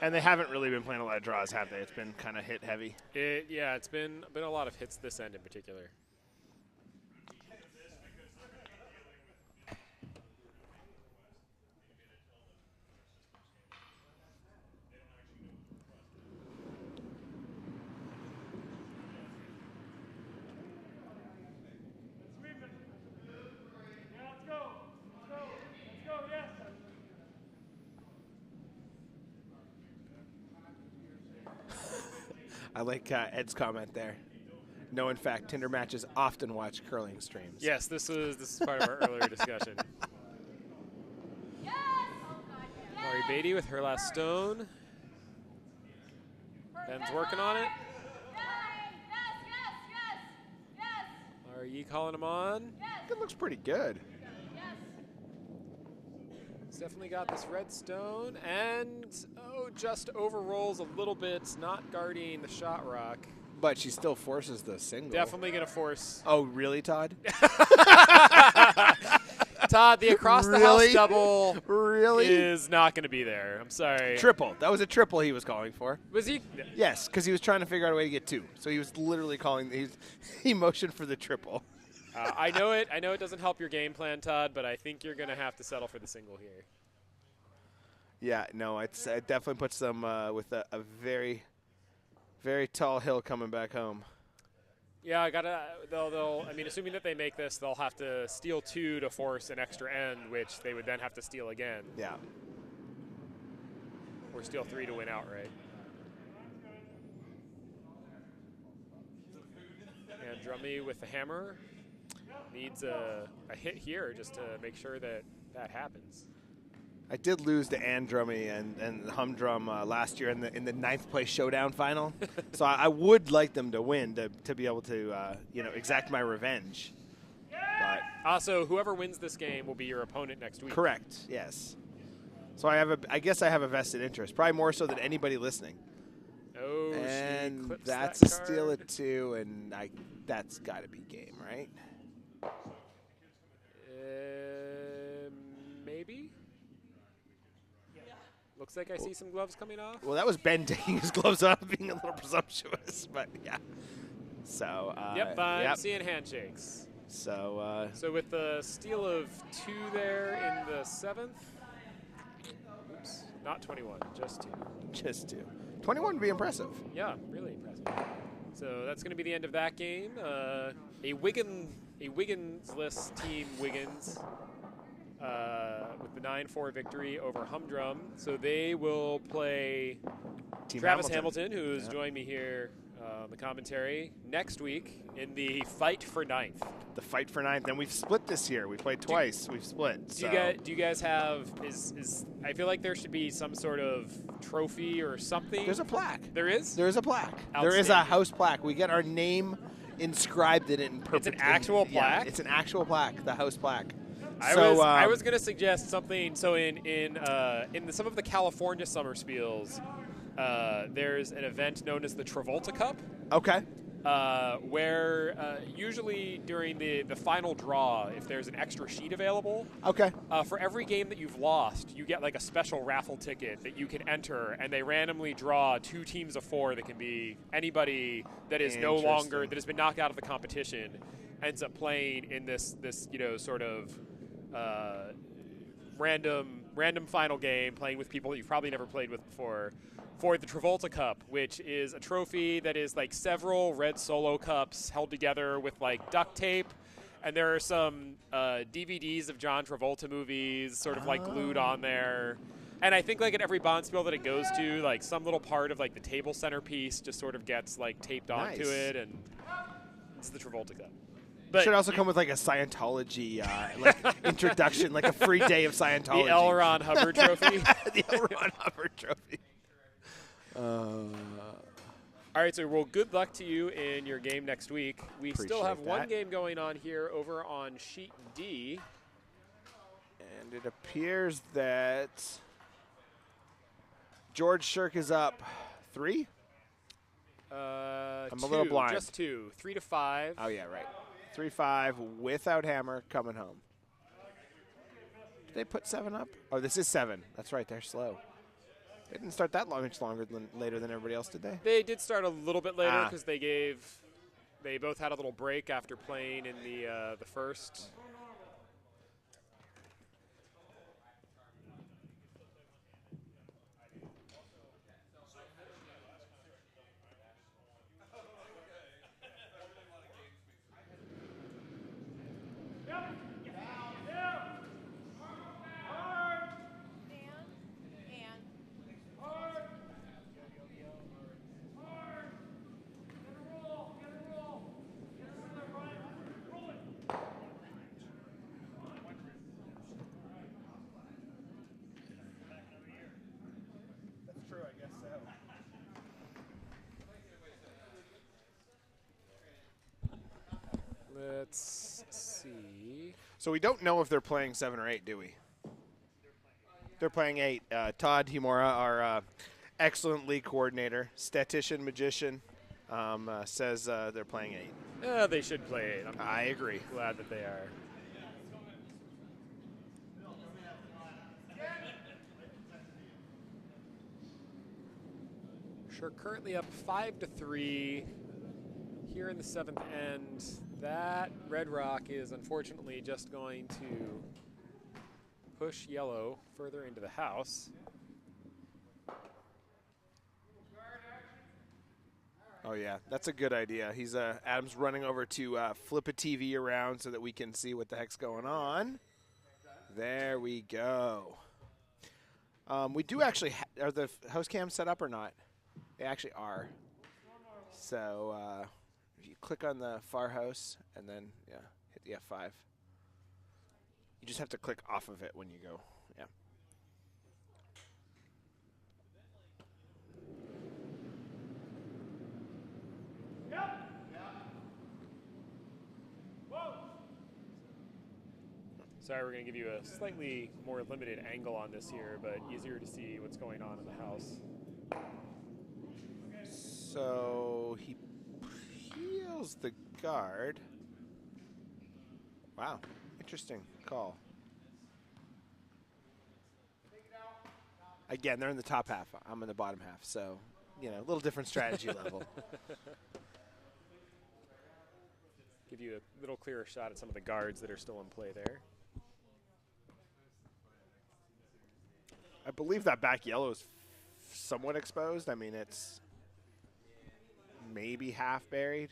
And they haven't really been playing a lot of draws, have they? It's been kind of hit heavy. It's been a lot of hits this end in particular. I like Ed's comment there. No, in fact, Tinder matches often watch curling streams. Yes, this is part of our earlier discussion. Laurie Beatty with her last stone. Ben's working on it. Laurie calling him on. It looks pretty good. He's definitely got this red stone, and just overrolls a little bit, not guarding the shot rock. But she still forces the single. Definitely going to force. Oh, really, Todd? Todd, the across the house double really is not going to be there. I'm sorry. Triple. That was a triple he was calling for. Was he? Yes, because he was trying to figure out a way to get 2. So he was literally calling. He motioned for the triple. I know it. I know it doesn't help your game plan, Todd, but I think you're going to have to settle for the single here. Yeah, no, it definitely puts them with a very, very tall hill coming back home. Yeah, I gotta. They'll. I mean, assuming that they make this, they'll have to steal 2 to force an extra end, which they would then have to steal again. Yeah. Or steal 3 to win outright. And Drummy with the hammer needs a hit here just to make sure that that happens. I did lose to Ann Drummy and Humdrum last year in the 9th place showdown final, so I would like them to win to be able to exact my revenge. But also, whoever wins this game will be your opponent next week. Correct. Yes. So I guess I have a vested interest, probably more so than anybody listening. Oh, and she clips that's that a steal card. at 2, and that's got to be game, right? Maybe. Looks like I see some gloves coming off. Well, that was Ben taking his gloves off, being a little presumptuous, but yeah. So. Yep, I'm seeing handshakes. So. So with the steal of 2 there in the 7th. Oops, not 21, just 2. Just 2. 21 would be impressive. Yeah, really impressive. So that's going to be the end of that game. A Wiggins-less team Wiggins. With the 9-4 victory over Humdrum. So they will play Team Travis Hamilton, who is joining me here on the commentary, next week in the fight for 9th. The fight for 9th. And we've split this year. We played twice. We've split. Do you guys have, I feel like there should be some sort of trophy or something. There's a plaque. There is? There is a plaque. There is a house plaque. We get our name inscribed in it in It's an actual plaque? Yeah, it's an actual plaque, the house plaque. I was going to suggest something. So in some of the California summer spiels, there's an event known as the Travolta Cup. Okay. Where usually during the final draw, if there's an extra sheet available, okay, for every game that you've lost, you get like a special raffle ticket that you can enter, and they randomly draw 2 teams of 4 that can be anybody that is no longer that has been knocked out of the competition, ends up playing in this sort of random final game, playing with people that you've probably never played with before, for the Travolta Cup, which is a trophy that is like several red Solo cups held together with like duct tape, and there are some DVDs of John Travolta movies sort of like glued on there. And I think like at every Bonspiel that it goes to, like some little part of like the table centerpiece just sort of gets like taped onto it, and it's the Travolta Cup. But should also come with like a Scientology introduction, like a free day of Scientology. The L. Ron Hubbard trophy. The L. Ron Hubbard trophy. All right, so well, good luck to you in your game next week. We still have one game going on here over on sheet D. And it appears that George Shirk is up 3? I'm a little blind. Just 2. 3 to 5. Oh, yeah, right. 3-5 without hammer coming home. Did they put 7 up? Oh, this is 7. That's right. They're slow. They didn't start that later than everybody else, did they? They did start a little bit later because they both had a little break after playing in the first. Let's see. So we don't know if they're playing 7 or 8, do we? They're playing 8. Todd Himura, our excellent league coordinator, statistician, magician, says they're playing 8. They should play 8. I agree. Glad that they are. Sure, currently up 5-3 here in the 7th end. That Red Rock is unfortunately just going to push yellow further into the house. Oh yeah, that's a good idea. He's Adam's running over to flip a TV around so that we can see what the heck's going on. There we go. We do actually are the host cams set up or not? They actually are. So if you click on the far house and then hit the F5. You just have to click off of it when you go. Yeah. Sorry, we're going to give you a slightly more limited angle on this here, but easier to see what's going on in the house. So he peels the guard. Wow, interesting call. Again, they're in the top half. I'm in the bottom half, so a little different strategy level. Give you a little clearer shot at some of the guards that are still in play there. I believe that back yellow is somewhat exposed. I mean, it's maybe half buried.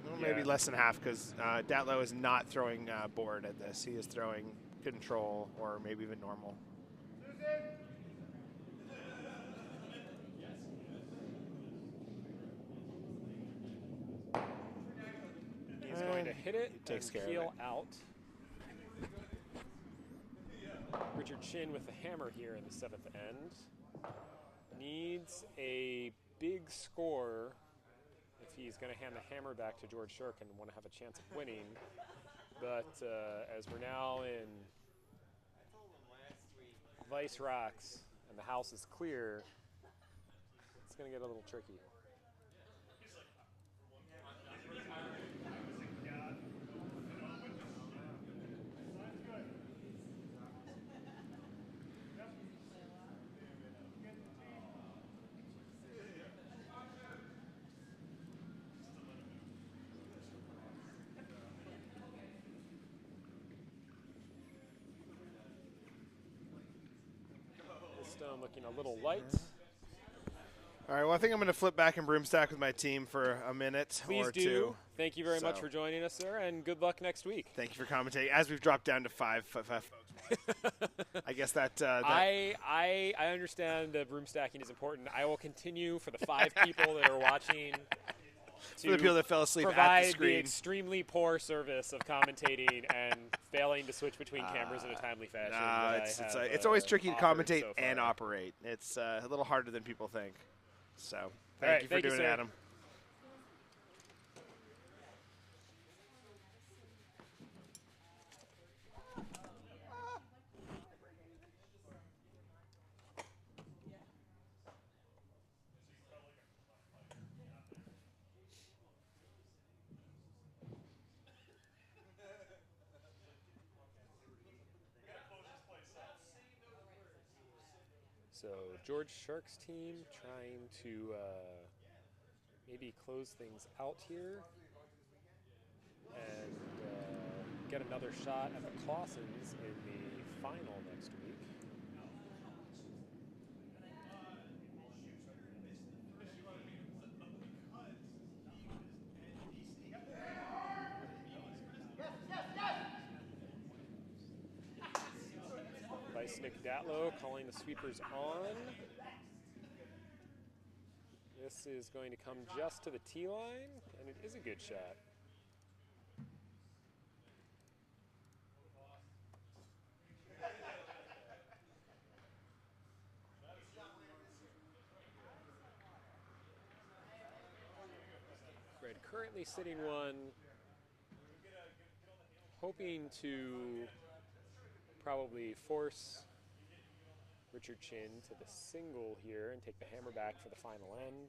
Well, maybe less than half because Datlow is not throwing board at this. He is throwing control or maybe even normal. He's going to hit it He takes and care of peel it. out. Richard Chin with the hammer here in the 7th end. Needs a big score if he's going to hand the hammer back to George Shirk and want to have a chance of winning. But as we're now in Vice Rocks and the house is clear, it's going to get a little tricky. Stone looking a little light. All right, well, I think I'm going to flip back and broomstack with my team for a minute Please or do. two. Thank you very much for joining us, sir, and good luck next week. Thank you for commentating. As we've dropped down to five folks. I guess that, I understand that broom stacking is important. I will continue for the 5 people that are watching for the people that fell asleep provide at the screen. Extremely poor service of commentating and failing to switch between cameras in a timely fashion. It's always tricky to commentate and operate. It's a little harder than people think. So thank you for doing it, Adam. So George Shark's team trying to maybe close things out here and get another shot at the Clausens in the final next week. Vice Nick Datlow calling the sweepers on. This is going to come just to the tee line, and it is a good shot. Fred currently sitting one, hoping to probably force Richard Chin to the single here and take the hammer back for the final end.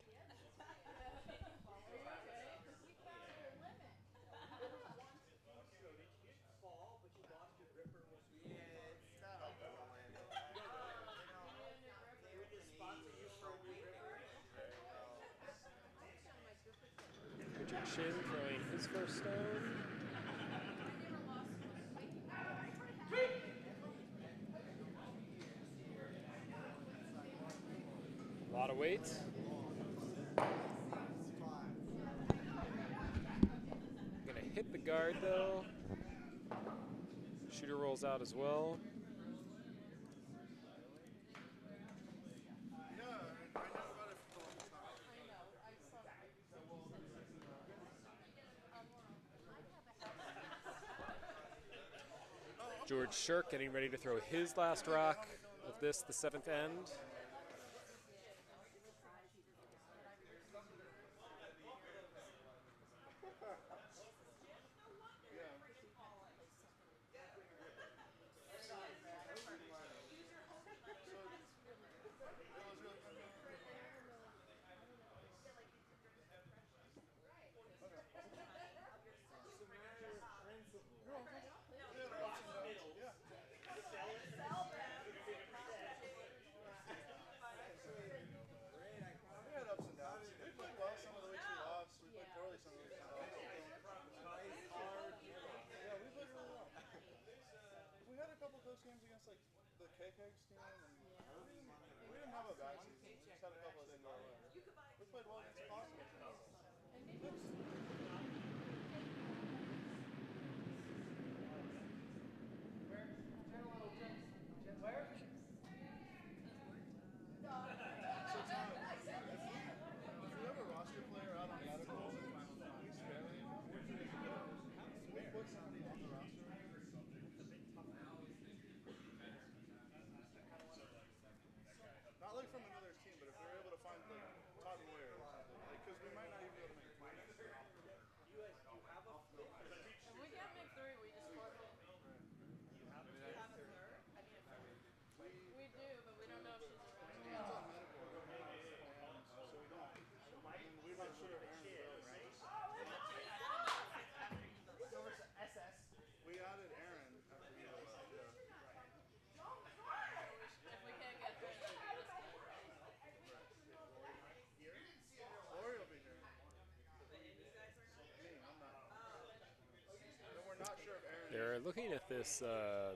Richard Chin throwing his first stone. A lot of weight. Gonna hit the guard though. Shooter rolls out as well. George Shirk getting ready to throw his last rock of this, the 7th end. Games against like the KK's team, and we didn't have a bad season. We just had a couple of things go away. We played well against Cosmos. If we have a roster player out on medical, we put somebody on the roster. Not like from another team, but if we're able to find like Todd Moyer or something, like because we might not even be able to make finals. If we can't make 3, we just forfeit. Do you have a third? We do, but we don't know if she's around. It's on medical, so we don't. And we weren't sure if Aaron's right? We added Aaron after we If we can't get her, then we just can't. Lori will be here. Me, I'm not. And we're not sure if Aaron. They're looking at this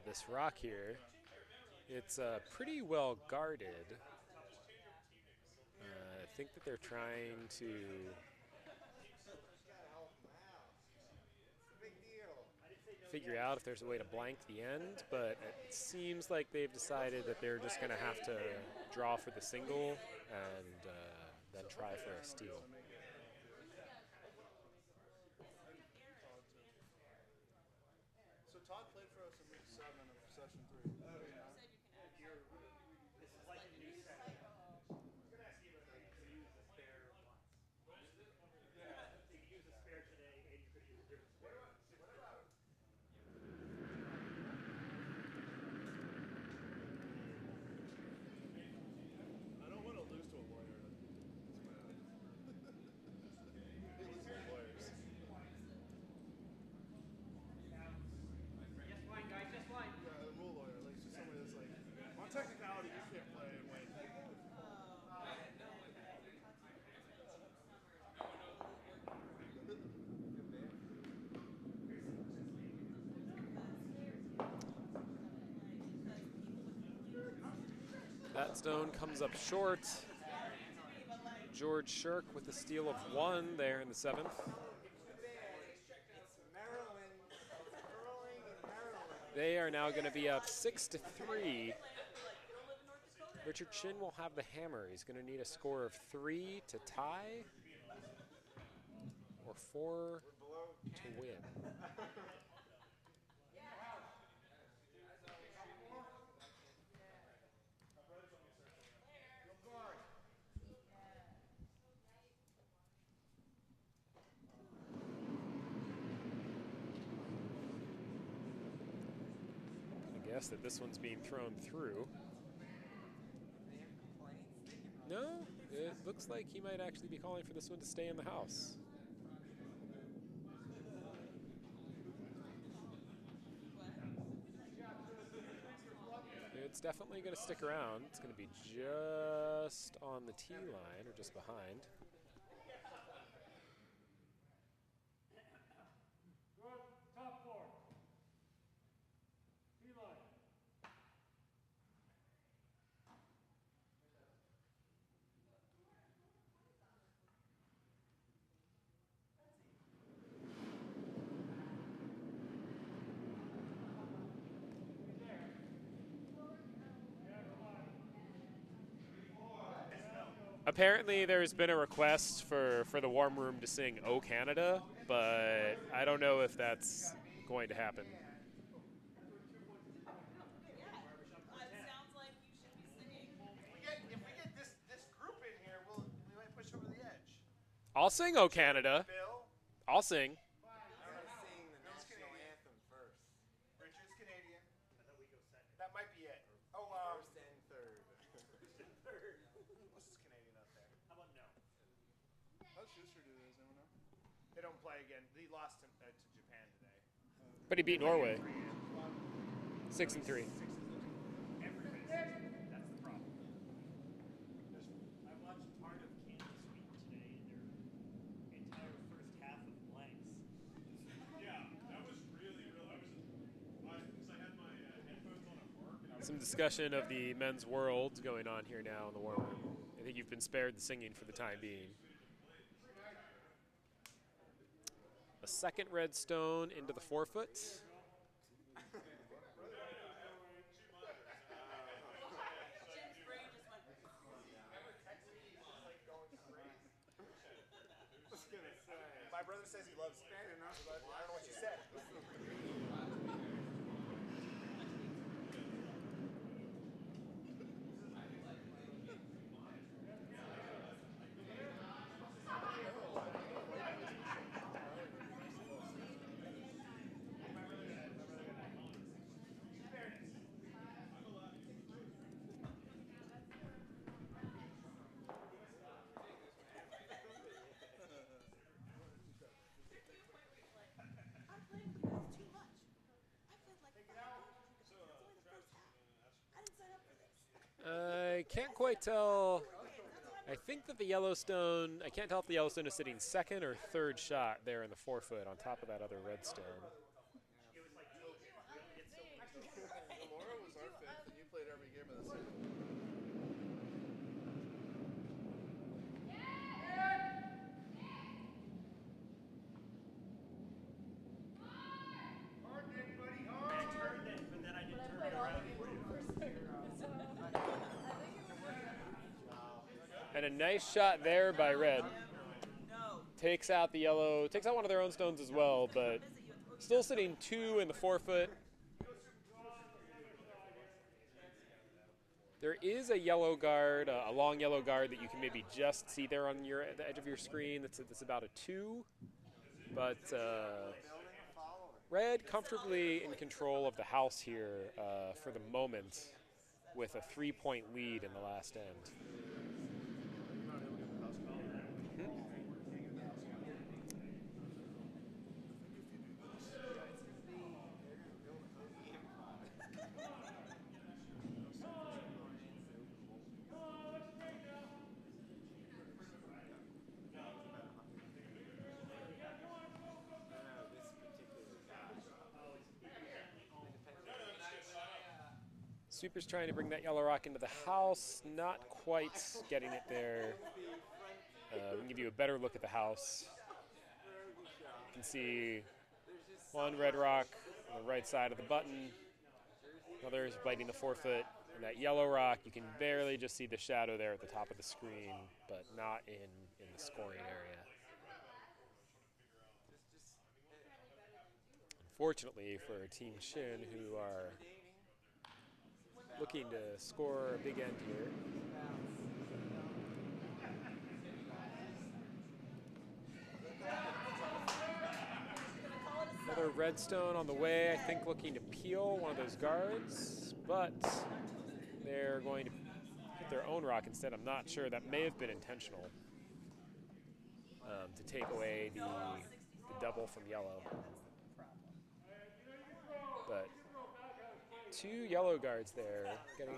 this rock here. It's pretty well guarded. I think that they're trying to figure out if there's a way to blank the end, but it seems like they've decided that they're just going to have to draw for the single and then try for a steal. So Todd played for us in week 7 of session 3. This is like a new set. You could use a spare once. You could use a spare today, and you could use a different spare. I don't want to lose to a lawyer. They lose to lawyers. Just line, guys, just line. Yeah, a rule lawyer, like just somebody that's like, on technicality, you can't play and win. That stone comes up short. George Shirk with a steal of 1 there in the 7th. They are now going to be up 6-3. Richard Chin will have the hammer. He's going to need a score of 3 to tie or 4 to win. guess that this one's being thrown through. No, it looks like he might actually be calling for this one to stay in the house. It's definitely going to stick around. It's going to be just on the tee line or just behind. Top four. Tee line. Apparently there's been a request for the warm room to sing "O Canada," but I don't know if that's going to happen. If we get this group in here, we might push over the edge. I'll sing "O Canada." Bill? I'll sing. Richard's Canadian. That might be it. Oh, first and third. What's this Canadian up there? How about no? How's Schuster do? Does anyone know? They don't play again. He lost to Japan today. But he beat Norway. 6-3. That's the problem. I watched part of Kansas Week today, their entire first half of blanks. Yeah, that was really. Because I had my headphones on at work. And Some discussion of the men's world going on here now in the warm room. I think you've been spared the singing for the time being. A second red stone into the 4-foot. My brother says he loves Canada, but I don't know what you said. I can't quite tell. I think that the Yellowstone, I can't tell if the Yellowstone is sitting second or third shot there in the 4-foot on top of that other red stone. Laura was our fifth, and you played every game of the season. I turned it, but then I didn't turn it around. And a nice shot there by red. Takes out the yellow, takes out one of their own stones as well, but still sitting 2 in the 4-foot. There is a yellow guard, a long yellow guard that you can maybe just see there on the edge of your screen. That's about a 2, but red comfortably in control of the house here for the moment, with a 3-point lead in the last end. Sweeper's trying to bring that yellow rock into the house, not quite getting it there. We can give you a better look at the house. You can see one red rock on the right side of the button. Another is biting the 4-foot. And that yellow rock, you can barely just see the shadow there at the top of the screen, but not in the scoring area. Unfortunately for Team Shin, who are looking to score a big end here. Another redstone on the way, I think looking to peel one of those guards, but they're going to hit their own rock instead. I'm not sure. That may have been intentional to take away the double from yellow. But 2 yellow guards there, getting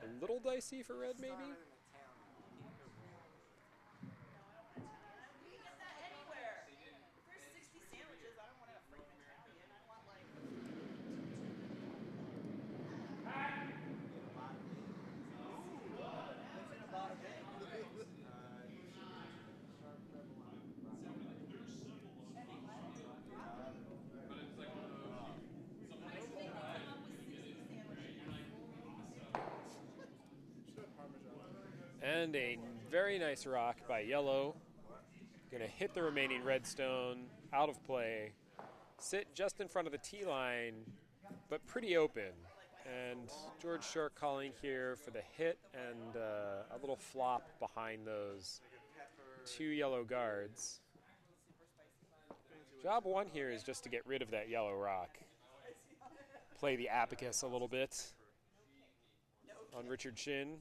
a little dicey for red maybe? And a very nice rock by yellow. Going to hit the remaining redstone out of play. Sit just in front of the tee line, but pretty open. And George Short calling here for the hit and a little flop behind those 2 yellow guards. Job 1 here is just to get rid of that yellow rock. Play the abacus a little bit on Richard Shin.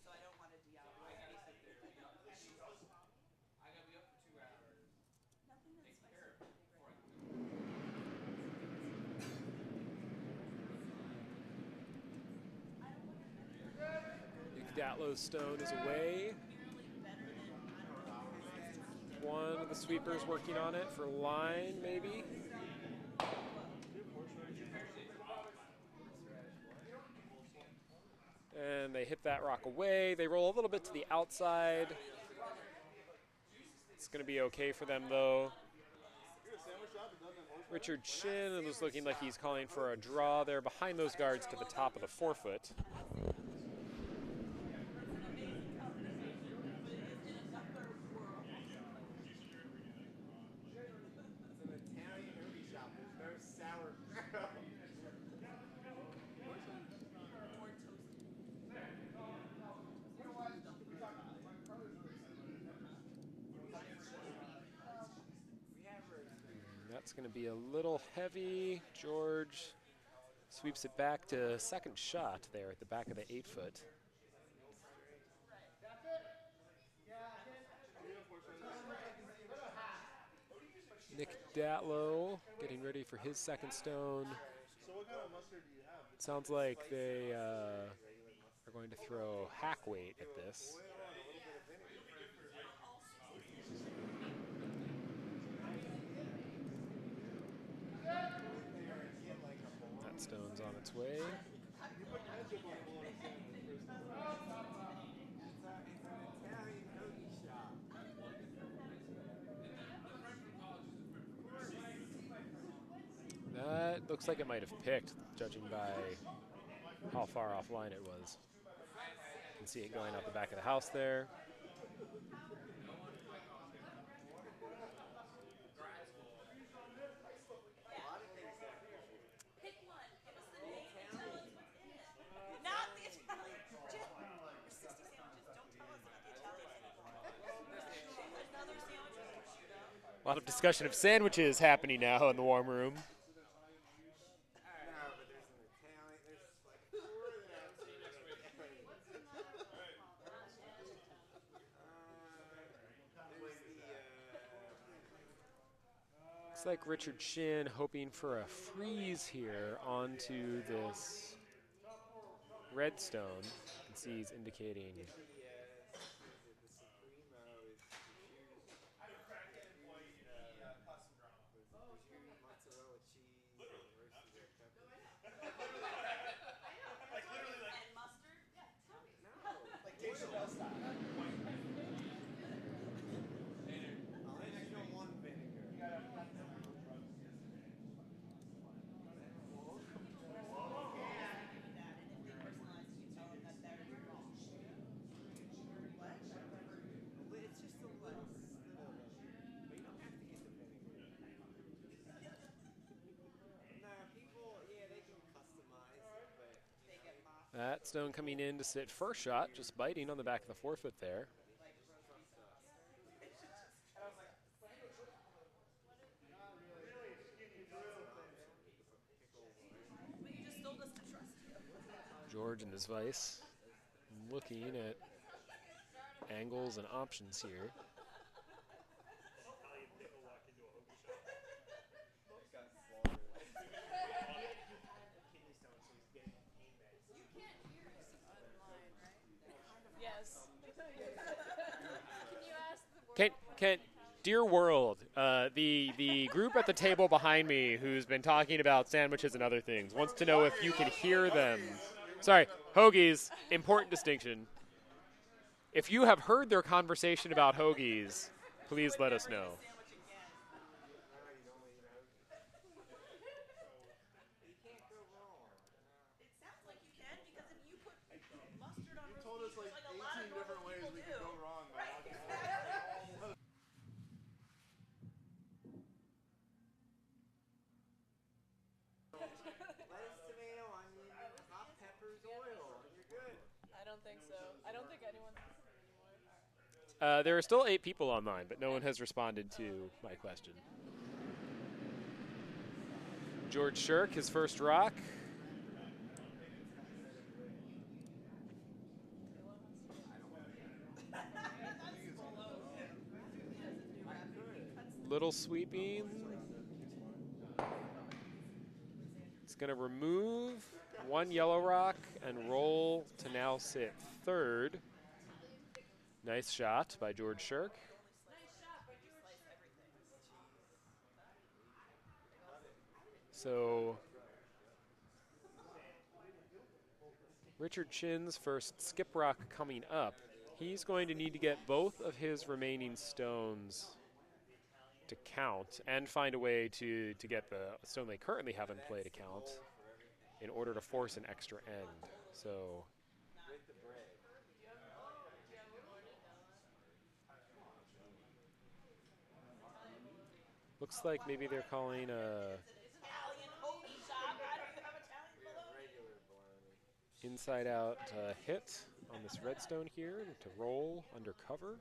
Datlow's stone is away. One of the sweepers working on it for line, maybe. And they hit that rock away. They roll a little bit to the outside. It's going to be okay for them, though. Richard Shin was looking like he's calling for a draw there behind those guards to the top of the 4-foot. That's going to be a little heavy. George sweeps it back to second shot there at the back of the 8-foot. Nick Datlow getting ready for his second stone. It sounds like they are going to throw hack weight at this. That stone's on its way. That looks like it might have picked, judging by how far offline it was. You can see it going out the back of the house there. A lot of discussion of sandwiches happening now in the warm room. Looks like Richard Shin hoping for a freeze here onto this redstone. You can see he's indicating that stone coming in to sit first shot, just biting on the back of the 4-foot there. George and his vice. Looking at angles and options here. Yes. Can dear world, the group at the table behind me who's been talking about sandwiches and other things wants to know if you can hear them. Sorry, hoagies, important distinction. If you have heard their conversation about hoagies, please let us know. I don't think so. I don't think anyone's listening anymore. There are still 8 people online, but no one has responded to my question. George Shirk, his first rock. Little sweeping. It's going to remove 1 yellow rock and roll to now sit third. Nice shot by George Shirk. So Richard Chin's first skip rock coming up. He's going to need to get both of his remaining stones to count and find a way to get the stone they currently have in play to count in order to force an extra end. So looks like maybe they're calling a inside out hit on this redstone here to roll under cover.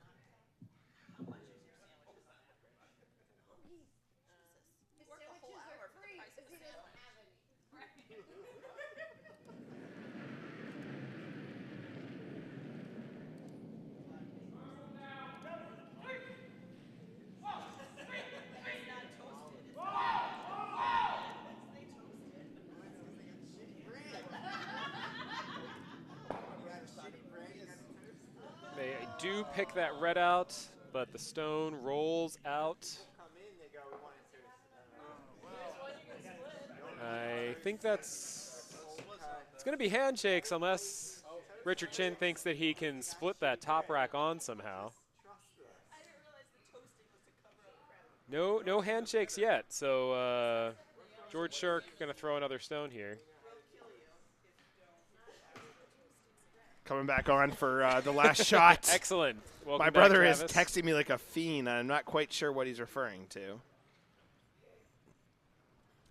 They do pick that red out, but the stone rolls out. I think it's going to be handshakes unless Richard Chin thinks that he can split that top rack on somehow. No handshakes yet, so George Shirk going to throw another stone here. Coming back on for the last shot. Excellent. Welcome My back, brother Travis. is texting me like a fiend, and I'm not quite sure what he's referring to.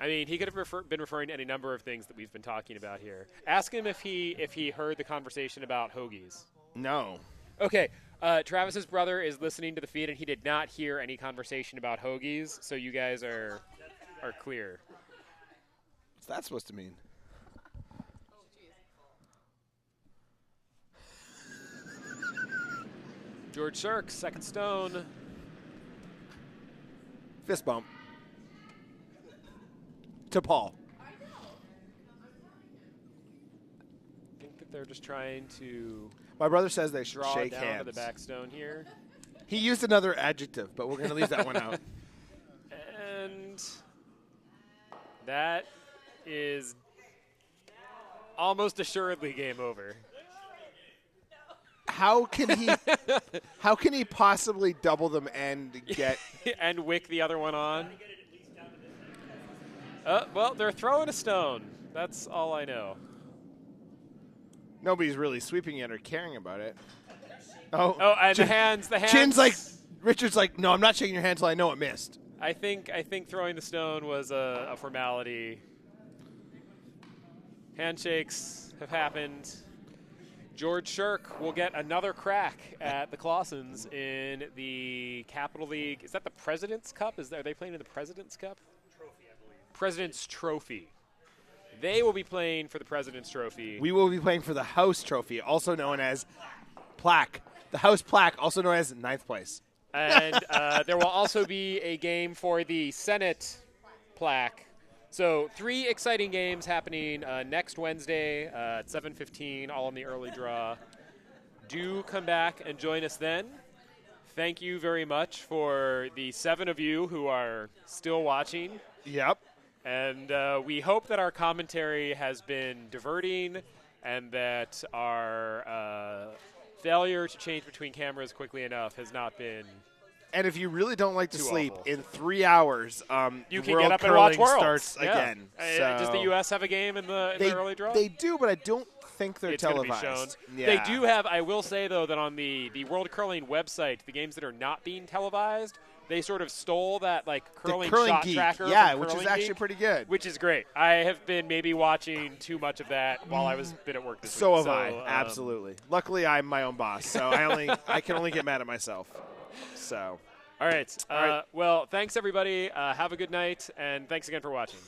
I mean, he could have been referring to any number of things that we've been talking about here. Ask him if he heard the conversation about hoagies. No. Okay, Travis's brother is listening to the feed, and he did not hear any conversation about hoagies, so you guys are clear. What's that supposed to mean? George Shirk, second stone. Fist bump. To Paul. I think that they're just trying to My brother says they should draw shake down hands. to the back stone here. He used another adjective, but we're going to leave that one out. And that is almost assuredly game over. How can he possibly double them and get and wick the other one on? Well, they're throwing a stone. That's all I know. Nobody's really sweeping it or caring about it. Oh, and the hands. Chin's like, Richard's like, no, I'm not shaking your hand until I know it missed. I think throwing the stone was a formality. Handshakes have happened. George Shirk will get another crack at the Clausens in the Capital League. Is that the President's Cup? Are they playing in the President's Cup? Trophy, I believe. President's Trophy They will be playing for the President's Trophy. We will be playing for the House Trophy, also known as Plaque. The House Plaque, also known as 9th place. And there will also be a game for the Senate Plaque. So 3 exciting games happening next Wednesday at 7:15, all in the early draw. Do come back and join us then. Thank you very much for the 7 of you who are still watching. Yep. And we hope that our commentary has been diverting and that our failure to change between cameras quickly enough has not been And if you really don't like to too sleep, awful. in 3 hours, You the can World get up and watch Curling Worlds. starts Yeah. again. Does the So U.S. have a game in the early draw? They do, but I don't think they're It's gonna televised. be shown. Yeah. They do have, I will say, though, that on the World Curling website, the games that are not being televised, they sort of stole that, like, The curling Curling shot Geek, tracker. yeah, from which is Curling actually Geek, pretty good. Which is great. I have been maybe watching too much of that while I was been at work this So week. have I, absolutely. Luckily, I'm my own boss, so I can only get mad at myself. So, All right. Well, thanks, everybody. Have a good night, and thanks again for watching.